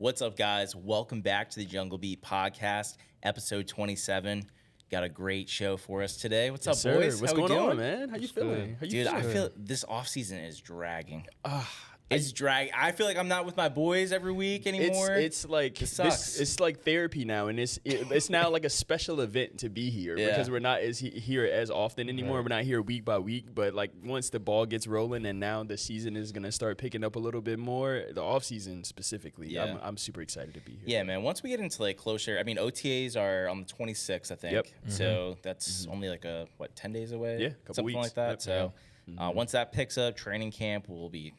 What's up, guys? Welcome back to the Jungle Beat Podcast, episode 27. Got a great show for us today. What's up, boys? What's going on, man? How you feeling? Dude, I feel this offseason is dragging. It's drag. I feel like I'm not with my boys every week anymore. It's like it sucks. It's like therapy now, and it's now like a special event to be here because we're not here as often anymore. Right. We're not here week by week, but like once the ball gets rolling, and now the season is gonna start picking up a little bit more. The off season specifically, I'm super excited to be here. Yeah, man. Once we get into like closer, I mean, OTAs are on the 26th, I think. Yep. So that's only like 10 days away. Yeah, a couple something weeks. like that. Yep. So once that picks up, training camp will be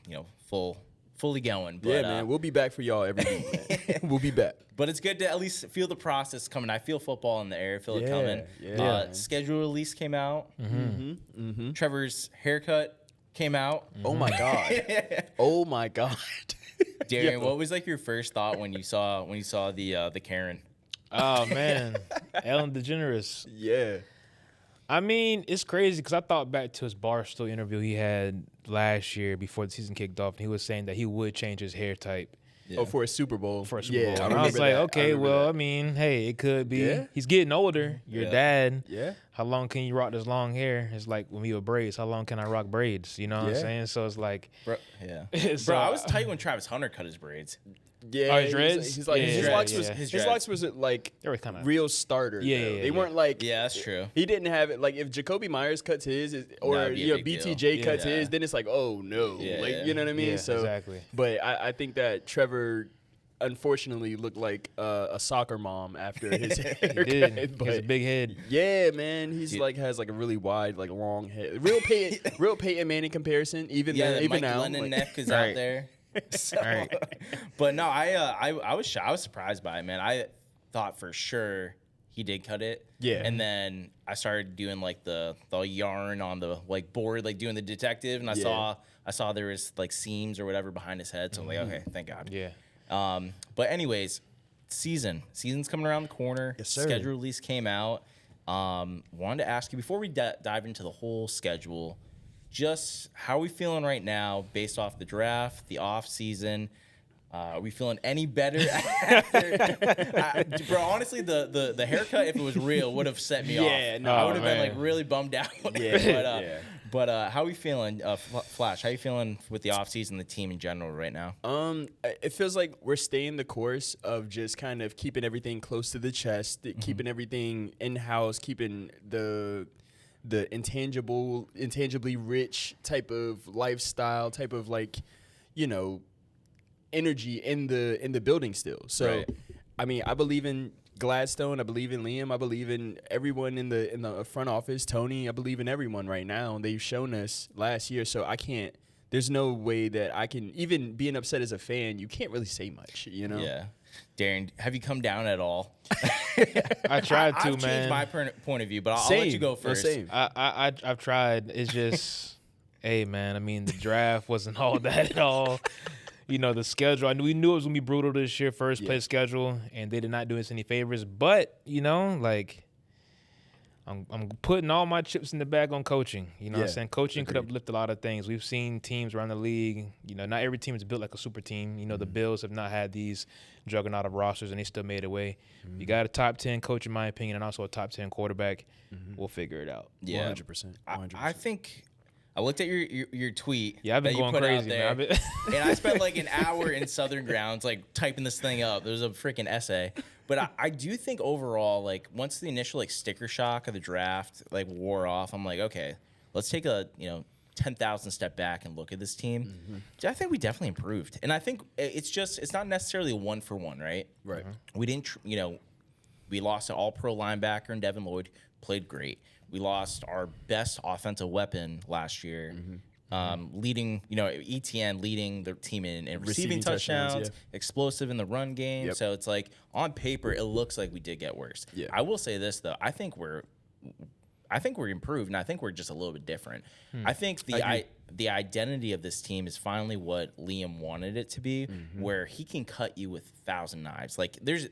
fully going. But, yeah, man, we'll be back for y'all every week, man. We'll be back. But it's good to at least feel the process coming. I feel football in the air. Feel it coming. Yeah. Schedule release came out. Trevor's haircut came out. Oh my god. Oh my god. Darien, what was like your first thought when you saw the Karen? Oh man, Ellen DeGeneres. Yeah. I mean, it's crazy because I thought back to his Barstool interview he had last year before the season kicked off, and he was saying that he would change his hair type. Yeah. Oh, for a Super Bowl. For a Super Bowl. And I was like, okay, well, I mean, hey, it could be. Yeah. He's getting older. Your dad. Yeah. How long can you rock this long hair? It's like when we were braids. How long can I rock braids? You know what I'm saying? So it's like. Bro, I was tight when Travis Hunter cut his braids. Yeah, oh, his dreads? His locks was like they were kinda, real starter. Yeah, they weren't like. Yeah, that's true. He didn't have it like if Jacoby Myers cuts his or BTJ cuts his, then it's like, oh no, like you know what I mean? Yeah, so exactly. But I think that Trevor unfortunately looked like a soccer mom after his haircut. He has a big head. Yeah, man, he's like has like a really wide, like long head. Real Peyton Manning comparison. Even Mike now, Lennon neck is out there. So, but no, I was surprised by it, man. I thought for sure he did cut it. Yeah. And then I started doing like the yarn on the like board, like doing the detective, and I saw there was like seams or whatever behind his head. So I'm like, okay, thank God. Yeah. But anyways, season's coming around the corner. Yes, sir. Schedule release came out. Wanted to ask you before we dive into the whole schedule, just how are we feeling right now based off the draft, the off season? Are we feeling any better? Bro, honestly, the haircut, if it was real, would have set me off. No, I would have been like really bummed out. But how are we feeling, Flash? How are you feeling with the off season, the team in general right now? It feels like we're staying the course of just kind of keeping everything close to the chest, keeping everything in house, keeping the intangibly rich type of lifestyle, type of like, energy in the building still. So, I mean, I believe in Gladstone. I believe in Liam. I believe in everyone in the front office. Tony. I believe in everyone right now. They've shown us last year. So I can't. There's no way that I can even being upset as a fan. You can't really say much. Yeah. Darien, have you come down at all? I tried to, I've changed my point of view, but I'll let you go first. Same. I've tried. It's just, hey, man. I mean, the draft wasn't all that at all. The schedule. We knew it was gonna be brutal this year, first place schedule, and they did not do us any favors. But like, I'm putting all my chips in the bag on coaching. You know what I'm saying? Coaching could uplift a lot of things. We've seen teams around the league. Not every team is built like a super team. The Bills have not had these juggernaut of rosters, and they still made a way. You got a top 10 coach, in my opinion, and also a top 10 quarterback. We'll figure it out. Yeah, 100%. I think. I looked at your tweet. Yeah, I've been going crazy, man. And I spent like an hour in Southern Grounds, like typing this thing up. There was a freaking essay. But I do think overall, like once the initial like sticker shock of the draft like wore off, I'm like, okay, let's take a 10,000 step back and look at this team. I think we definitely improved, and I think it's not necessarily 1-for-1, right? Right. We didn't, we lost an All-Pro linebacker in Devin Lloyd, played great. We lost our best offensive weapon last year, leading, ETN leading the team in receiving touchdowns, explosive in the run game. Yep. So it's like on paper, it looks like we did get worse. Yeah. I will say this though, I think we're improved, and I think we're just a little bit different. I think the identity of this team is finally what Liam wanted it to be, where he can cut you with 1,000 knives. Like there's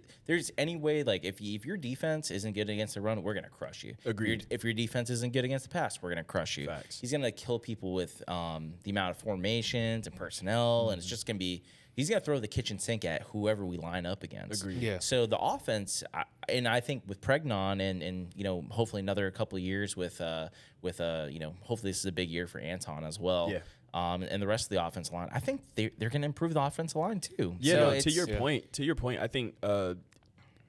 any way, like if your defense isn't good against the run, we're gonna crush you. Agreed. If your defense isn't good against the pass, we're gonna crush you. Facts. He's gonna kill people with the amount of formations and personnel, and it's just gonna be he's going to throw the kitchen sink at whoever we line up against. Agreed. Yeah. So the offense, and I think with Pregnon and you know, hopefully another couple of years with you know, hopefully this is a big year for Anton as well. Yeah. And the rest of the offensive line, I think they're going to improve the offensive line too. Yeah, So no, to your point, I think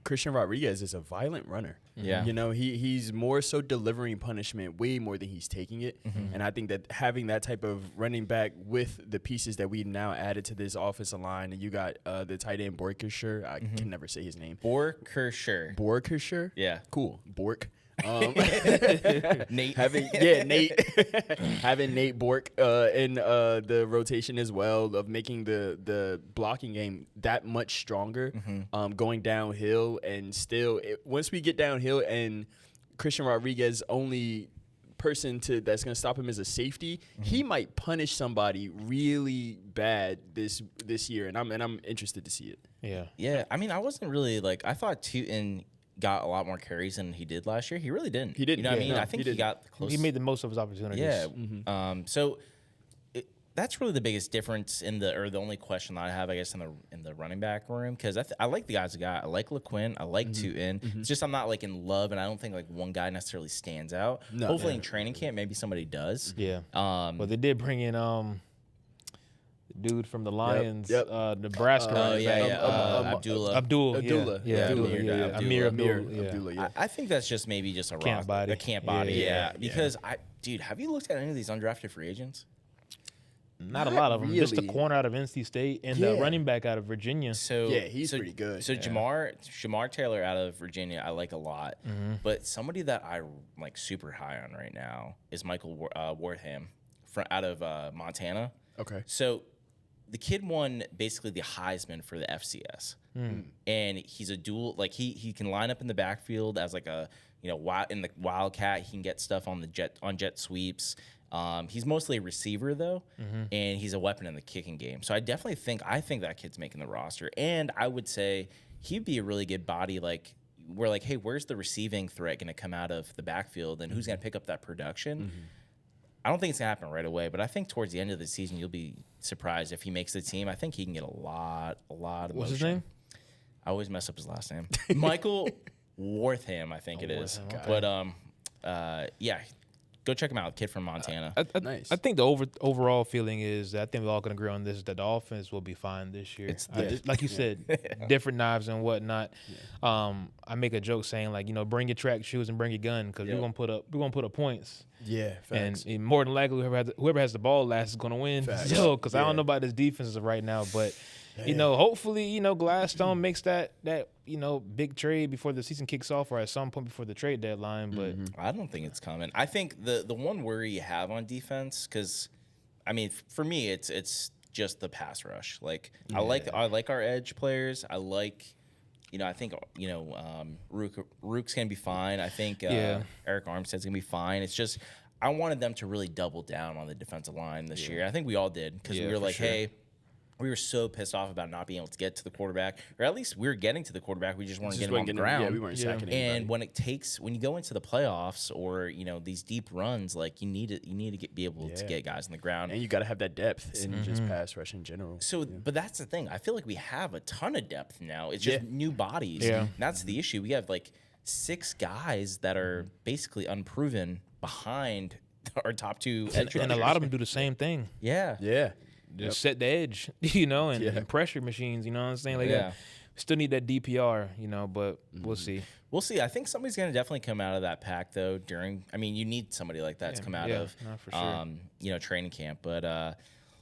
Christian Rodriguez is a violent runner. Yeah. You know, he's more so delivering punishment way more than he's taking it. And I think that having that type of running back with the pieces that we now added to this offensive line, and you got the tight end Borkersher. I can never say his name. Borkersher. Yeah. Cool. Bork. Nate. Nate having Nate Bork in the rotation as well, of making the blocking game that much stronger, going downhill, and still once we get downhill and Christian Rodriguez only person that's going to stop him is a safety, he might punish somebody really bad this year, and I'm interested to see it. Yeah. I mean, I wasn't really like, I thought Tootin got a lot more carries than he did last year. He really didn't. He didn't. You know what I mean? No, I think he he got close. He made the most of his opportunities. Yeah. So that's really the biggest difference the only question that I have, I guess, in the running back room, because I like the guys I got. I like LeQuinn. I like Tootin. It's just I'm not like in love, and I don't think like one guy necessarily stands out. No. Hopefully in training camp, maybe somebody does. Yeah. Well, they did bring in the dude from the Lions, Nebraska. Oh running yeah, back. yeah. Abdullah. Abdullah. Yeah. Amir Abdullah. Abdullah. Yeah. I think that's just maybe just a Camp body. a camp body. Yeah. Because dude, have you looked at any of these undrafted free agents? Not a lot of them. Just the really. corner out of NC State and the running back out of Virginia. So Yeah, he's pretty good. So Jamar Taylor out of Virginia, I like a lot. But somebody that I like super high on right now is Michael Wortham out of Montana. Okay. So the kid won basically the Heisman for the FCS, and he's a dual. Like he can line up in the backfield as like a in the Wildcat. He can get stuff on jet sweeps. He's mostly a receiver though, and he's a weapon in the kicking game. So I think that kid's making the roster, and I would say he'd be a really good body. Like we're like, hey, where's the receiving threat going to come out of the backfield, and who's going to pick up that production? I don't think it's going to happen right away, but I think towards the end of the season, you'll be surprised if he makes the team. I think he can get a lot of What's motion. his name? I always mess up his last name. Michael Wortham, I think it is. Wortham, But yeah, go check him out. Kid from Montana. Nice. I think the overall feeling is that I think we all can agree on this, is that the offense will be fine this year. Like you said, different knives and whatnot. I make a joke saying like, bring your track shoes and bring your gun, because we're gonna put up points. Yeah, facts. And more than likely, whoever has the ball last is gonna win. Facts. Because I don't know about this defense right now, but hopefully, Gladstone makes that big trade before the season kicks off, or at some point before the trade deadline. But I don't think it's coming. I think the one worry you have on defense, because I mean, for me, it's just the pass rush. Like I like our edge players. I like. I think Rook's gonna be fine. I think Eric Armstead's gonna be fine. It's just I wanted them to really double down on the defensive line this year. I think we all did, because we were like, hey, we were so pissed off about not being able to get to the quarterback, or at least we were getting to the quarterback. We just weren't getting him on the ground. Yeah, we weren't sacking anybody. And when you go into the playoffs or these deep runs, like you need to be able to get guys on the ground, and you got to have that depth in just pass rush in general. So, but that's the thing. I feel like we have a ton of depth now. It's just new bodies. Yeah. And that's the issue. We have like 6 guys that are basically unproven behind our top 2 edge rushers. And a lot of them do the same thing. Yeah. Yeah. Just set the edge, and pressure machines, you know what I'm saying? Like, still need that DPR, but we'll see. We'll see. I think somebody's going to definitely come out of that pack, though, you need somebody like that to come out of, for sure. Training camp. But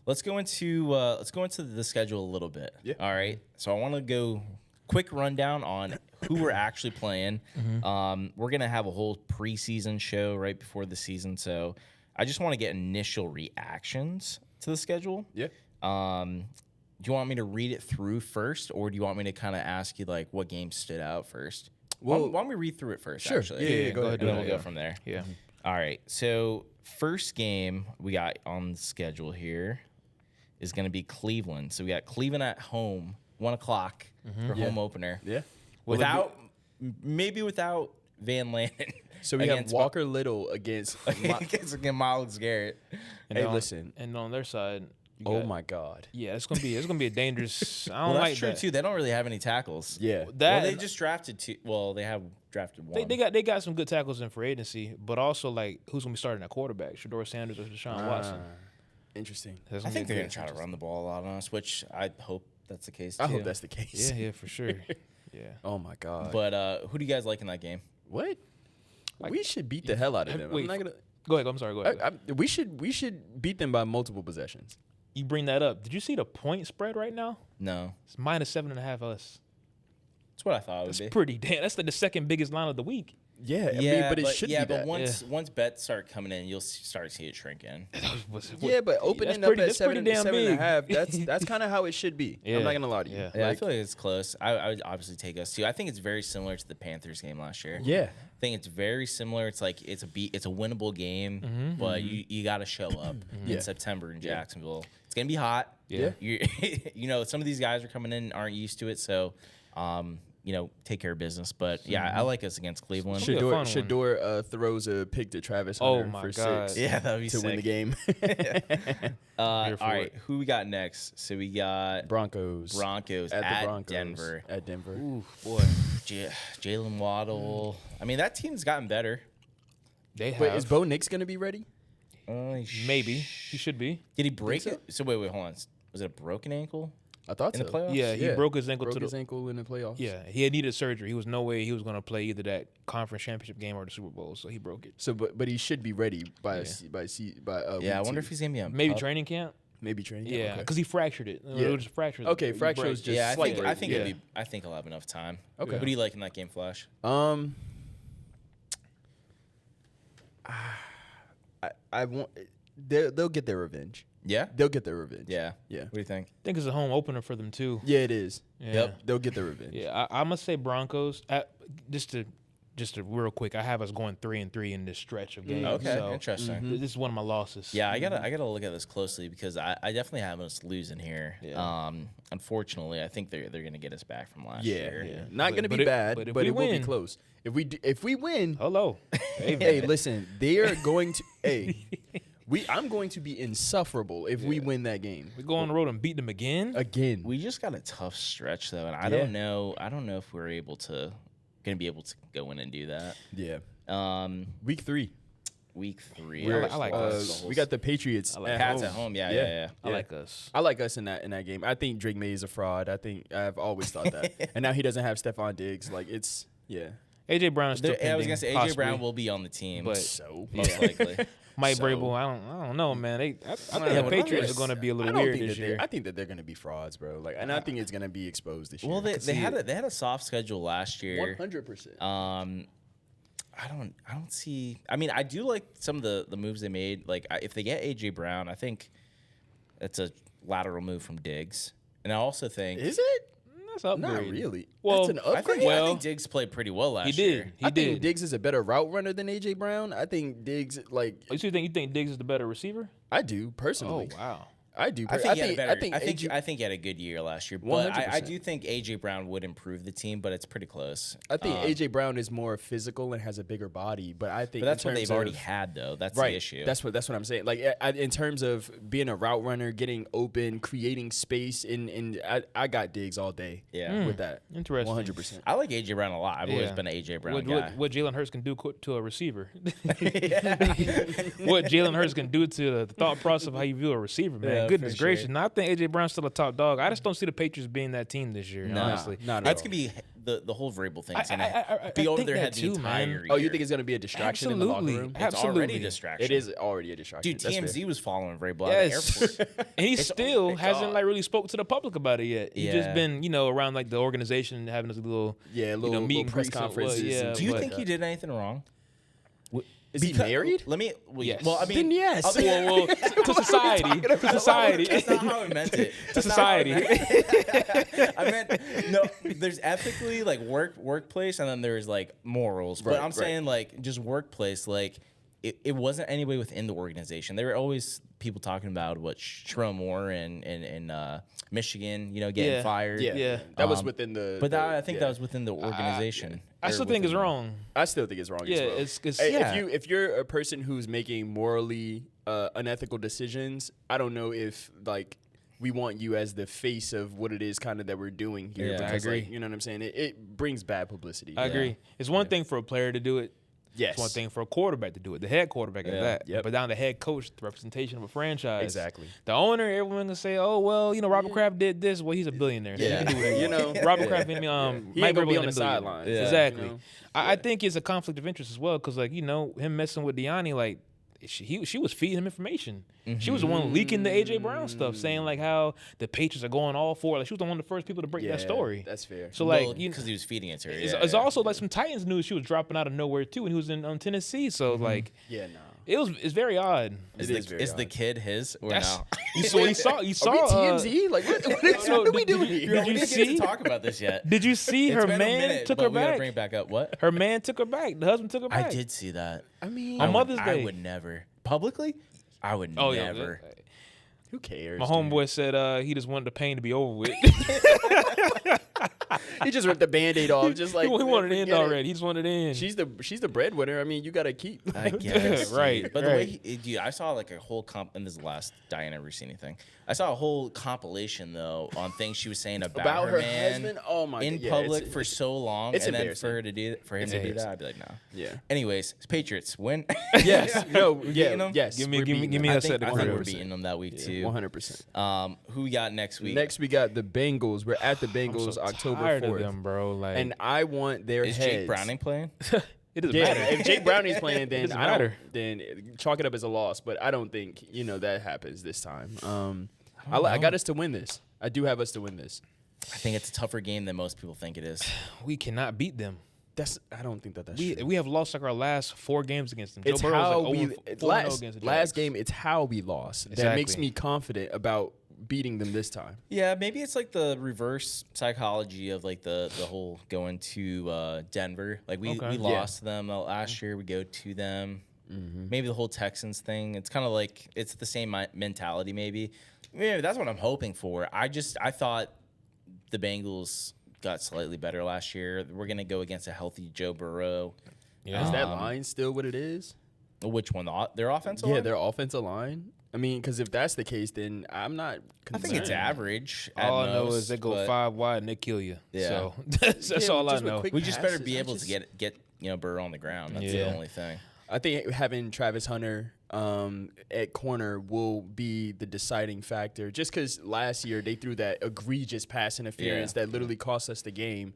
let's go into the schedule a little bit. Yeah. All right. So I want to go quick rundown on who we're actually playing. We're going to have a whole preseason show right before the season. So I just want to get initial reactions to the schedule. Yeah. Do you want me to read it through first, or do you want me to kind of ask you like what games stood out first? Well, why don't we read through it first? Sure. Actually. Yeah, go ahead. And then we'll go from there. Yeah. All right. So first game we got on the schedule here is going to be Cleveland. So we got Cleveland at home, 1:00 for home opener. Yeah. Without Van Lannon. So we have Walker Little against Miles Garrett. And listen. And on their side, Oh my God. Yeah, it's gonna be a dangerous. I don't Well, like that's true that. too. They don't really have any tackles. Yeah. That Well, they just drafted two. Well, they have drafted one. they got some good tackles in free agency, but also like who's gonna be starting at quarterback? Shador Sanders or Deshaun Watson? Interesting. That's I think be they're good. gonna try to run the ball a lot on us, which I hope that's the case too. I hope that's the case. Yeah, for sure. Yeah. Oh my God. But who do you guys like in that game? What? We should beat the hell out of them. Wait, I'm not gonna. Go ahead. I'm sorry. Go ahead. We should beat them by multiple possessions. You bring that up. Did you see the point spread right now? No, It's -7.5 us. that's what I thought it would That's be. pretty damn. That's the second biggest line of the week. Yeah, I mean, but it should be but that. once bets start coming in, you'll start to see it shrink in. Yeah, but opening up at that's pretty damn seven and a big. half, that's kind of how it should be. Yeah. I'm not gonna lie to you. Yeah. Yeah, I Like, feel like it's close. I would obviously take us too. I think it's very similar to the Panthers game last year. yeah. I think it's very similar. It's like it's a winnable game, but you got to show up Yeah. in September in Jacksonville. It's gonna be hot. Yeah. You know, some of these guys are coming in aren't used to it, so take care of business. But yeah, I like us against Cleveland. Should- be a fun one. Shador throws a pick to Travis Oh Hunter my for God. 6 Yeah, that would be to sick. win the game. All Here for right, it. who we got next? So we got Broncos at the Broncos Denver. at Denver. Ooh, boy. Jalen Waddle. I mean, that team's gotten better. They have. Wait, is Bo Nix gonna be ready? Maybe he should be. Did he break so? it? So wait, hold on. Was it a broken ankle? I thought In so. the playoffs? Yeah, he broke his ankle Broke to his the. ankle in the playoffs. Yeah, he had needed surgery. He was no way he was going to play either that conference championship game or the Super Bowl, so he broke it. So, but he should be ready by Yeah, I wonder if he's gonna be on. Maybe pup. training camp. maybe training. Yeah, Okay. because he fractured it. Yeah. It was just fractured. Okay, He fracture break. was just Yeah, slight I think break. I think he'll have enough time. Okay. Who do you like in that game, Flash? I want. They'll get their revenge. Yeah. They'll get their revenge. Yeah. Yeah. What do you think? I think it's a home opener for them too. Yeah, it is. Yeah. Yep. They'll get their revenge. Yeah, I'm gonna say Broncos. Just to real quick, I have us going 3-3 in this stretch of games. Okay, so interesting. This is one of my losses. Yeah, I gotta look at this closely because I definitely have us losing here. Yeah. Unfortunately, I think they're gonna get us back from last Yeah, year. yeah. Not gonna But be if bad, we but it will be win- close. If we win, Hello. hey, listen, they are going to. I'm going to be insufferable if we win that game We go on the road and beat them again. again. We just got a tough stretch though, and I Yeah. don't know if we're gonna be able to go in and do that. Yeah, week 3. Week 3. I like us. We got the Patriots I like at Pats home. at home. Yeah. I like us. I like us in that game. I think Drake May is a fraud. I've always thought that. And now he doesn't have Stephon Diggs. Like AJ Brown is still I was pending, gonna say AJ possibly. Brown will be on the team, But- so most likely. Mike So- Vrabel, I don't know, man. I think Yeah, the but Patriots I'm are going to be a little I don't weird think this that year. I think that they're going to be frauds, bro. Like, and I think it's going to be exposed this year. Well, they had a soft schedule last year. 100%. I don't see. I mean, I do like some of the moves they made. Like if they get AJ Brown, I think that's a lateral move from Diggs, and I also think Is it? That's an Not upgrade. really. Well, That's an I upgrade. think, Well, I think Diggs played pretty well last He year. did. He I did. think Diggs is a better route runner than AJ Brown. I think Diggs, like, You think Diggs is the better receiver? I do personally. Oh wow. I do. I think he had a better. I I think he had a good year last year, but I 100%. do think AJ Brown would improve the team, but it's pretty close. think AJ Brown is more physical and has a bigger body, but I think But that's in what they've terms already of- had, though. That's Right. the issue. That's what I'm saying. Like in terms of being a route runner, getting open, creating space, I got Diggs all day. Yeah. with that. Interesting. 100%. I like AJ Brown a lot. I've always Yeah. been an AJ Brown What, guy. what Jalen Hurts can do to a receiver. What Jalen Hurts can do to the thought process of how you view a receiver, man. Yeah, Goodness for sure. gracious. Now, I think AJ Brown's still a top dog. I just don't see the Patriots being that team this year, Nah. honestly. Not at That's all. gonna be the whole Vrabel thing. It's I gonna be over think their that head the too, entire man. year. Oh, you think it's going to be a distraction in the locker Absolutely. room? it's Absolutely. already a distraction? It is already a distraction. Dude, That's fair. TMZ was following Vrabel Yes. at the airport. And he It's- still oh my hasn't God. like really spoke to the public about it yet. He's Yeah. just been, around like the organization and having this little little meet little and press greets. conferences. Yeah, and Do you but- think he did anything wrong? Is he married? Let me. Yes. Well, I mean, Then yes. I'll be- well, to society. To society. That's not how I meant it. To That's not how I society. meant it. I meant no. There's ethically like workplace, and then there's like morals. But Right, I'm right. saying like just workplace. Like it wasn't anybody within the organization. There were always people talking about what Sherrone Moore and Michigan, getting Yeah. fired. Yeah. That was within the. But the- I think yeah. that was within the organization. I still think it's wrong. I still think it's wrong. Yeah, as well. it's Hey, yeah. if you're a person who's making morally unethical decisions, I don't know if like we want you as the face of what it is kind of that we're doing here. Yeah, because, I agree. Like, you know what I'm saying? It brings bad publicity. I agree. It's one thing for a player to do it. Yes. It's one thing for a quarterback to do it, the head quarterback at that. Yep. But down the head coach, the representation of a franchise. Exactly. The owner, everyone can say, oh, well, Robert Kraft did this. Well, he's a billionaire. So Yeah. he can do it. You know, Robert Kraft, he Mike ain't Vrabel gonna be ain't on a the billionaire. sidelines. Yeah. Exactly. You know? I think it's a conflict of interest as well because, like, him messing with Deani, like, she was feeding him information. She was the one leaking the A.J. Brown stuff, saying, like, how the Patriots are going all for it. Like, she was the one of the first people to break that story. That's fair. So, like, because he was feeding it to her. it's also, like, some Titans news she was dropping out of nowhere, too, and he was in Tennessee. So, like, Yeah, no. it's very odd. Is the kid his or That's- no? You saw Are we TMZ? Like, what are we doing here? Did we you didn't get see? to talk about this yet. Did you see It's her been a man minute, took but her we gotta back? bring it back up. What? Her man took her back. The husband took her back. I did see that. I mean, On Mother's I Day. would never publicly. I would Oh never. yeah. who cares? My homeboy said he just wanted the pain to be over with. He just ripped the Band-Aid off, just like he wanted it in forget it. already. He just wanted it in. She's the breadwinner. I mean, you gotta keep. I guess. Right, But the way right. dude, I saw like a whole and this is the last Diane ever seen anything. I saw a whole compilation though on things she was saying about her man husband. Oh my in god, yeah, public for so long, it's and then embarrassing. for her to do for him to do that, I'd be like, no. Yeah. Anyways, Patriots win. Yes. No. beating Yeah. them? Yes. Give me- we're give me- beating give me them. a set of I think we're 100%. beating them that week too. 100%. Who we got next week? Next, we got the Bengals. We're at the I'm Bengals so October tired 4th. of them, bro. Like, And I want their Is heads. Jake Browning playing? it doesn't Yeah, matter. if Jake Browning's playing, then doesn't I don't. matter. Then chalk it up as a loss. But I don't think that happens this time. I got us to win this. I do have us to win this. I think it's a tougher game than most people think it is. We cannot beat them. I don't think that's We true. we have lost like our last 4 games against them. It's Joe Burrow's how like we 0-4 last against the last Jags. game. It's how we lost that makes Exactly. me confident about beating them this time. Yeah, maybe it's like the reverse psychology of like the whole going to Denver. Like we Okay. lost to them last year. We go to them. Maybe the whole Texans thing. It's kind of like it's the same mentality. Maybe that's what I'm hoping for. I thought the Bengals got slightly better last year. We're gonna go against a healthy Joe Burrow. Yeah. Is that line still what it is? Which one? Their offensive Yeah, line? their offensive line. I mean, because if that's the case, then I'm not. I think it's concerned. average. At All I know most, is they go but 5 wide and they kill you. Yeah. So that's Yeah, all I just with know. quick we just better passes, be I able just- to get Burrow on the ground. That's Yeah. the only thing. I think having Travis Hunter at corner will be the deciding factor. Just because last year they threw that egregious pass interference that literally cost us the game.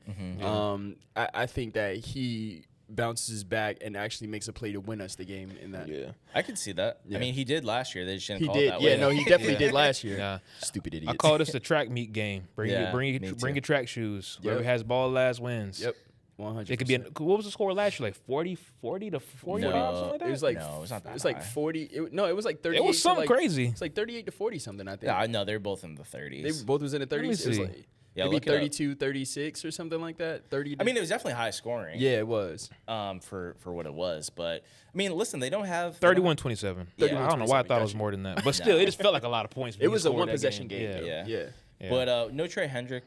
I think that he bounces back and actually makes a play to win us the game in that. Yeah. I could see that. Yeah. I mean, he did last year. They just didn't He call did. it that Yeah, way. no, he definitely Yeah. did last year. Yeah. Stupid idiot. I call this the track meet game. Bring Yeah, your me bring too. your track shoes. Whoever Yep. has ball last wins. Yep. 100. It could be. What was the score last year? Like 40 to 40 No. or something like that. It was like No, it was not that It was like high. 40. It was like 38. It was something crazy. It's like 38 to 40 something. I think. Yeah, I know they're both in the 30s. They both was in the 30s. It was see. like Yeah, maybe look it up. 32, 36 or something like that. 30. I mean, it was definitely high scoring. yeah, it was. For what it was, but I mean, listen, they don't have 31-27. Yeah. I don't know why I 31-27, thought it was gotcha. more than that. But still, it just felt like a lot of points. It being was a scored one that possession game. Yeah. though. Yeah. Yeah. Yeah. But no Trey Hendricks.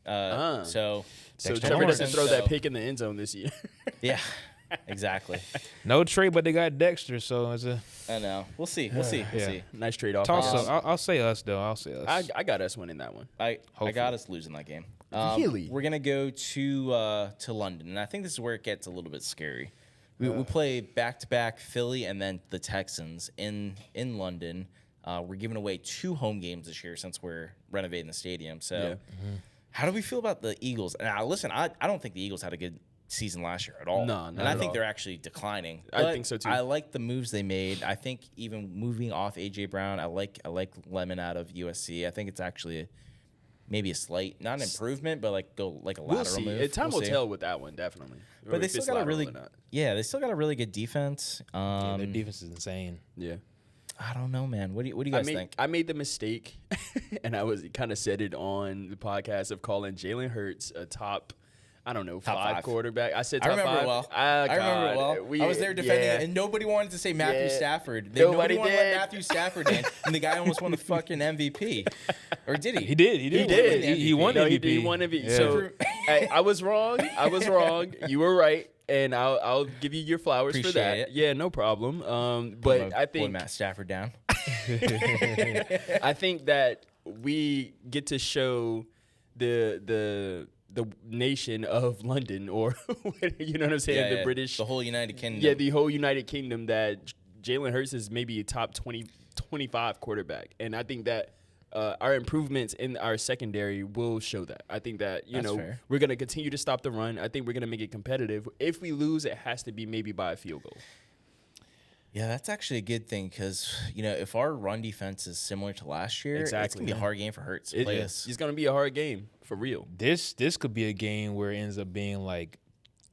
So So Dexter Trevor doesn't Lawrence. throw that So- pick in the end zone this year. Yeah, exactly. No trade, but they got Dexter, so it's a I know. We'll see. We'll see. We'll Yeah. see. Nice trade off. toss I guess. up. I'll say us though. I'll say us. I got us winning that one. I Hopefully. got us losing that game. Really? We're gonna go to London, and I think this is where it gets a little bit scary. We play back-to-back Philly and then the Texans in London. We're giving away 2 home games this year since we're renovating the stadium. So, Yeah. how do we feel about the Eagles? Now, listen, I don't think the Eagles had a good season last year at all. No, not and I at think all. they're actually declining. I But think so, too. I like the moves they made. I think even moving off AJ Brown, I like Lemon out of USC. I think it's actually maybe a slight, not an improvement, but like a lateral We'll see. move. Time We'll will see. tell with that one, definitely. But they If still it's got a lateral really, or not. they still got a really good defense. Yeah, their defense is insane. Yeah. I don't know, man. What do you guys think? I made the mistake, and I was kind of said it on the podcast of calling Jalen Hurts a top, I don't know, Top 5 5. quarterback. I said I top remember 5. it well. Ah, I remember it well. God. I was there defending yeah. it, and nobody wanted to say Matthew Yeah. Stafford. Nobody Nobody wanted to let did. Matthew Stafford in, and the guy almost won the fucking MVP. Or did he? He did. He did. He did. He won No, MVP. he did. He won MVP. Yeah. So hey, I was wrong. You were right. and I'll give you your flowers for Appreciate that. it. Yeah, no problem. But I Boy, think Matt Stafford down. I think that we get to show the nation of London, or you know what I'm saying, the British, the whole United Kingdom. Yeah, the whole United Kingdom, that Jalen Hurts is maybe a top 20, 25 quarterback. And I think that our improvements in our secondary will show that. I think that, fair. we're going to continue to stop the run. I think we're going to make it competitive. If we lose, it has to be maybe by a field goal. Yeah, that's actually a good thing because, if our run defense is similar to last year, it's going to be a hard game for Hurts to play us. It's going to be a hard game, for real. This could be a game where it ends up being like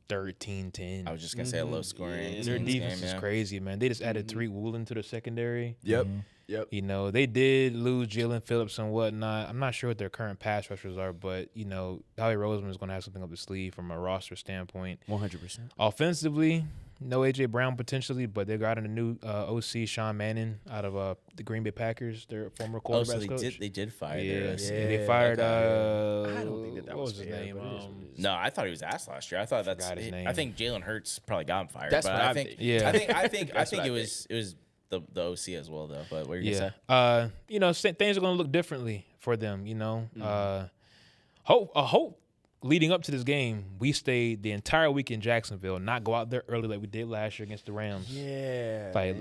13-10. I was just going to say a low-scoring Their teams defense game, is crazy, man. They just added Tariq Woolen to the secondary. Yep. Yep. They did lose Jalen Phillips and whatnot. I'm not sure what their current pass rushers are, but, Howie Roseman is going to have something up his sleeve from a roster standpoint. 100%. Offensively, no A.J. Brown potentially, but they got in a new OC, Sean Manning, out of the Green Bay Packers, their former quarterback coach. They did fire their OC. Yeah, they fired. I don't think that what was was his fair, name? but it is what it is. No, I thought he was asked last year. I thought his name. I think Jalen Hurts probably got him fired. That's but what I I'm think. thinking. Yeah. I think That's it what I was the OC as well though. But what are you Yeah. gonna say? Things are going to look differently for them. Hope leading up to this game, we stayed the entire week in Jacksonville, not go out there early like we did last year against the Rams. Yeah. Like,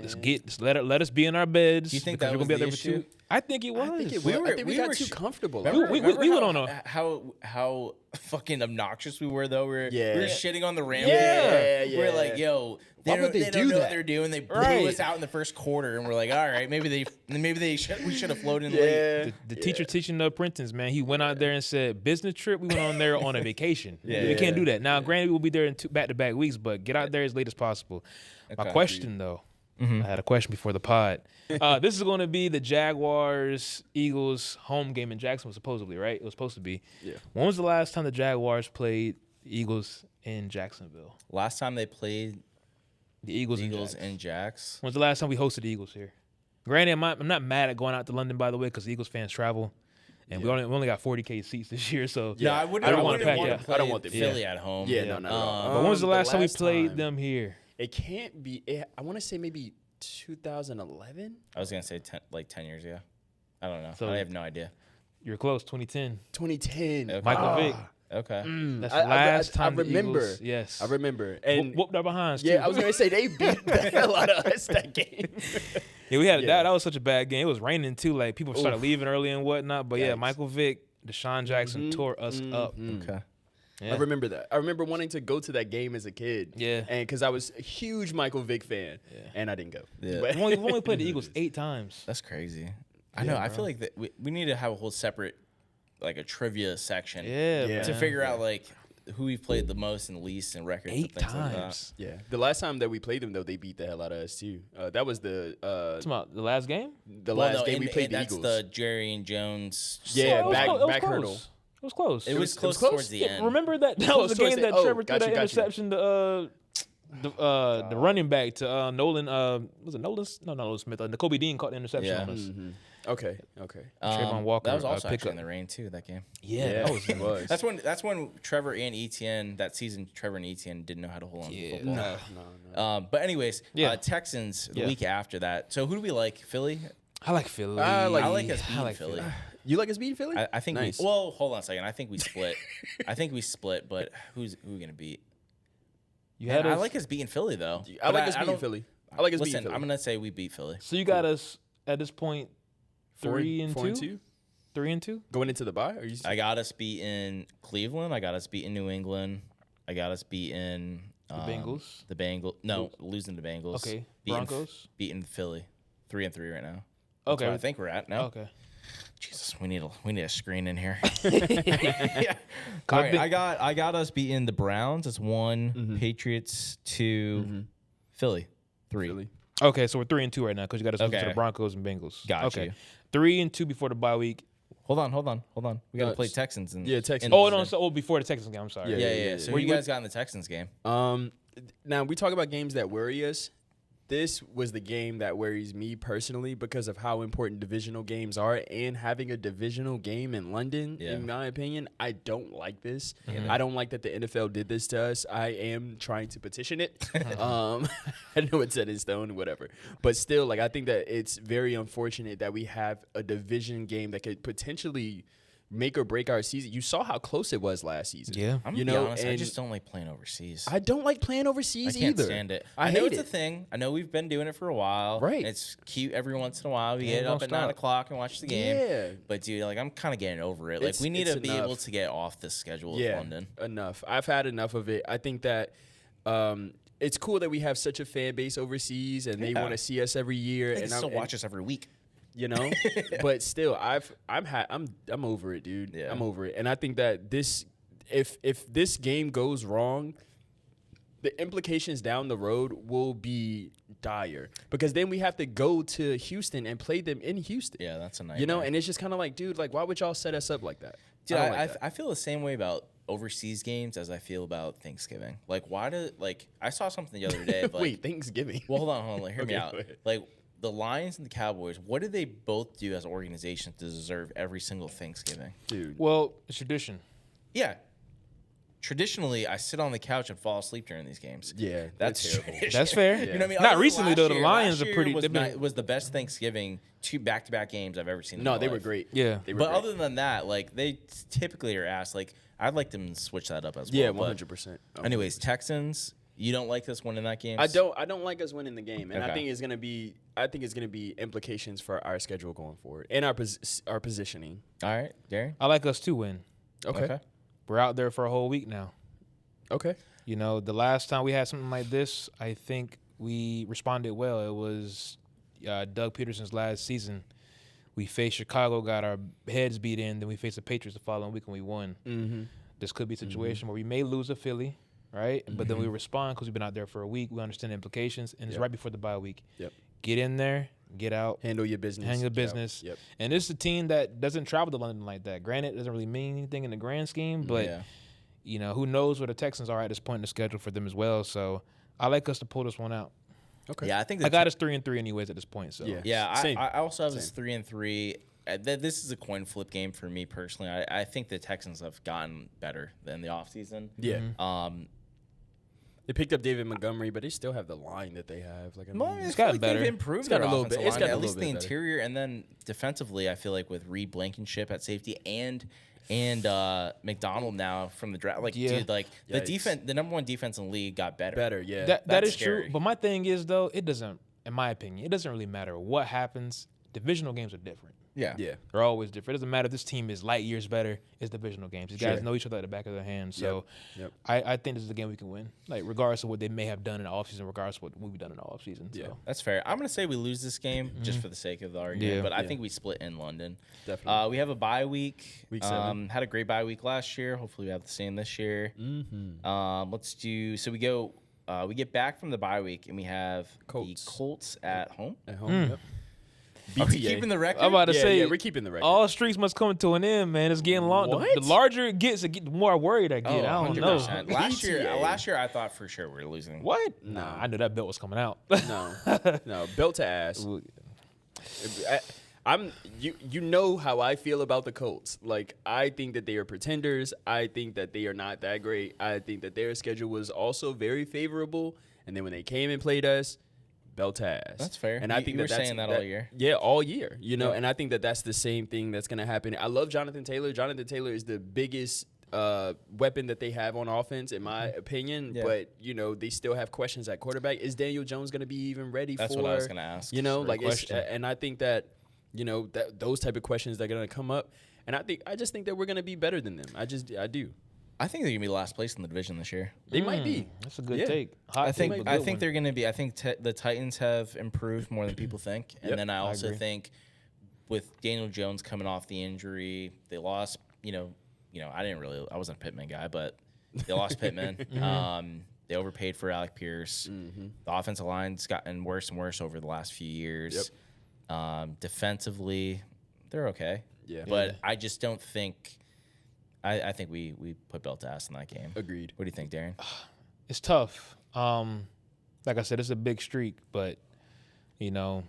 let us be in our beds. Do you think because that we're gonna was be out the there for issue? 2. I think it was. I think it We was. were- I think we we got were too sh- comfortable. Remember- we went on a how fucking obnoxious we were though. We were shitting on the Rams. Yeah. We're like, yo, Why would they don't do know what that? they're doing. They blew Right. us out in the first quarter, and we're like, all right, we should have floated in late. The teacher teaching the apprentice, man, he went out there and said, business trip, we went on there on a vacation. We can't do that. Now, granted, we'll be there in 2 back-to-back weeks, but get out there as late as possible. My question, though, I had a question before the pod. This is going to be the Jaguars-Eagles home game in Jacksonville, supposedly, right? It was supposed to be. Yeah. When was the last time the Jaguars played the Eagles in Jacksonville? Last time they played The Eagles and Jacks. When's the last time we hosted the Eagles here? Granted, I'm not mad at going out to London, by the way, because the Eagles fans travel. And we only got 40K seats this year, so No, I wouldn't want to pack want out. to play I don't want them. Philly at home. Yeah, no. But when was the last time we played them here? It can't be. I want to say maybe 2011. I was gonna say 10 years ago. I don't know. So- I have no idea. You're close, 2010. 2010. Okay. Michael Vick. Okay. That's the last time I the remember. Eagles, yes. I remember. And Whooped our behinds, too. yeah, I was gonna say they beat the hell out of us that game. Yeah, we had Yeah. that was such a bad game. It was raining, too. Like, people started leaving early and whatnot. But, yeah, Yikes. Michael Vick, Deshaun Jackson tore us up. Okay. Yeah. I remember that. I remember wanting to go to that game as a kid. Yeah. And because I was a huge Michael Vick fan, and I didn't go. Yeah. But- We've only played the Eagles 8 times. That's crazy. I know. I feel like that we need to have a whole separate, like a trivia section. Yeah, Yeah. To man. figure out like who we've played the most and least in records. 8 and things like that. times. Yeah, the last time that we played them, though, they beat the hell out of us too. That was the Talking about the last game? last game we played the that's Eagles. the Jerry and Jones. Yeah, Oh, it was back- close. It was back close. hurdle. It was close. It was close close? towards the end. Remember that? That Close was the towards game the- that oh, Trevor threw got that you. interception to the running back to Nolan. Was it Nolan? No, not Nolan Smith. N'Kobe Dean caught the interception Yeah. on us. Okay. Trayvon Walker, That was also pick actually up. in the rain too. That game. Yeah, that was. it was. That's when Trevor and Etienne that season. Trevor and Etienne didn't know how to hold on to the football. No. But anyways, Yeah. Texans the Yeah. week after that. So who do we like? Philly. I like Philly. I like us beating Philly. You like us beating Philly? I think Nice. well, hold on a second. I think we split. But who we gonna beat? You Man, had I us. like us beating Philly though. I like us I beating don't- Philly. I like us Listen, beating Philly. I'm gonna say we beat Philly. So you got us at this point 4 3-2. and 2 3-2. going into the bye. Are you? I got us beating Cleveland. I got us beating New England. I got us beating The Bengals. The Bengals. No, losing the Bengals. Okay. Beating, Broncos. beating Philly. 3-3 right now. That's Okay. where I think we're at now. Okay. Jesus, we need a screen in here. All right, I got us beating the Browns. It's 1. Patriots 2. Philly 3. Philly. Okay, so we're 3-2 right now because you got us losing to Okay. the Broncos and Bengals. Got okay. you. 3-2 before the bye week. Hold on. We got to play it's- Texans. And, yeah, Texans. Oh no, so before the Texans game. I'm sorry. Yeah. Yeah. So Where you you guys got in the Texans game? Now we talk about games that worry us. this was the game that worries me personally because of how important divisional games are, and having a divisional game in London, in my opinion, I don't like this. I don't like that the NFL did this to us. I am trying to petition it. I know it's set in stone, whatever. But still, like, I think that it's very unfortunate that we have a division game that could potentially make or break our season. You saw how close it was last season. Yeah. I'm gonna be honest, I just don't like playing overseas. I don't like playing overseas either. I can't stand it. I know hate it's it. a thing. I know we've been doing it for a while. Right. It's cute every once in a while. We get up at 9 o'clock and watch the game. Yeah. But dude, like I'm kind of getting over it. Like we need to be able to get off this schedule of London. Enough. I've had enough of it. I think that it's cool that we have such a fan base overseas and they want to see us every year. They can still watch us every week. You know, but still, I'm over it, dude. Yeah. I'm over it, and I think that if this game goes wrong, the implications down the road will be dire because then we have to go to Houston and play them in Houston. Yeah, that's a nightmare. You know, and it's just kind of like, dude, like, why would y'all set us up like that? Dude, I feel the same way about overseas games as I feel about Thanksgiving. Like, I saw something the other day. Of like, Wait, Thanksgiving? Well, hold on. Hear me Okay, out. go ahead. Like, the Lions and the Cowboys, what do they both do as organizations to deserve every single Thanksgiving? Dude. Well, it's tradition. Yeah. Traditionally, I sit on the couch and fall asleep during these games. Yeah, That's tradition. That's fair. You know what I mean? Not Other recently, than though. last The year- Lions last are year pretty. was the best Thanksgiving, 2 back-to-back games I've ever seen. In No, my they life. were great. Yeah. They were But great. other than that, like they typically are asked. Like I'd like them to switch that up as well. Yeah, but 100%. Anyways, Texans, you don't like this winning that game? I don't like us winning the game, and I Okay. think it's gonna be implications for our schedule going forward and our positioning. All right, Darren. I like us to win. Okay. We're out there for a whole week now. Okay. You know, the last time we had something like this, I think we responded well. It was Doug Peterson's last season. We faced Chicago, got our heads beat in, then we faced the Patriots the following week and we won. Mm-hmm. This could be a situation where we may lose a Philly, right? But then we respond because we've been out there for a week. We understand the implications, and it's right before the bye week. Yep. Get in there, get out. Handle your business. Handle your business. Yep. And this is a team that doesn't travel to London like that. Granted, it doesn't really mean anything in the grand scheme, but you know, who knows where the Texans are at this point in the schedule for them as well. So I like us to pull this one out. Okay. Yeah, I think I got us 3-3 anyways at this point. So Yeah. Same. I also have this 3-3. This is a coin flip game for me personally. I think the Texans have gotten better than the offseason. Yeah. They picked up David Montgomery, but they still have the line that they have. Like, I mean, it's gotten better. They've improved It's got their a little offensive bit- it's line, got a at little least bit the better. interior, and then defensively, I feel like with Reed Blankenship at safety and McDonald now from the draft. Like, dude, like the Yikes. defense, the number 1 defense in the league got better. better. Yeah. that That's is scary. true. But my thing is, though, it doesn't, in my opinion, it doesn't really matter what happens. Divisional games are different. Yeah. yeah. They're always different. It doesn't matter if this team is light years better. It's divisional games. These guys Sure. know each other at the back of their hands. So Yep. I think this is a game we can win. Like, regardless of what they may have done in the offseason, regardless of what we've done in the offseason. Yeah. So. That's fair. I'm going to say we lose this game just for the sake of the argument, Yeah. but I think we split in London. Definitely. We have a bye week. Week 7. Had a great bye week last year. Hopefully we have the same this year. Let's do, so we go, we get back from the bye week and we have Colts. the Colts at home. At home. Yep. Are we BTA. keeping the record? I'm about to Yeah, say, yeah, we're keeping the record. all streaks must come to an end, man. It's getting long. What? The larger it gets, the more worried I get. Oh, I don't know. 100%. PTA. Last year, I thought for sure we were losing. What? Nah. I knew that belt was coming out. No, belt to ass. You know how I feel about the Colts. Like, I think that they are pretenders. I think that they are not that great. I think that their schedule was also very favorable. And then when they came and played us, belt to ass. That's fair. And I You think were that's saying that all year. Yeah, all year. You know, and I think that that's the same thing that's going to happen. I love Jonathan Taylor. Jonathan Taylor is the biggest weapon that they have on offense, in my opinion. Yeah. But, you know, they still have questions at quarterback. Is Daniel Jones going to be even ready That's for? what I was going to ask. You know, Great like, it's, question. and I think that, you know, that those type of questions that are going to come up. And I just think that we're going to be better than them. I do. I think they're going to be last place in the division this year. They might be. That's a good Yeah. take. I Hot think take, but I good think one. they're going to be. I think the Titans have improved more than people think, and Yep, then I also agree. think with Daniel Jones coming off the injury, they lost. I wasn't a Pittman guy, but they lost Pittman. They overpaid for Alec Pierce. The offensive line's gotten worse and worse over the last few years. Defensively, they're okay. Yeah. But I just don't think. I think we put belt to ass in that game. Agreed. What do you think, Darren? It's tough. like I said, it's a big streak, but you know,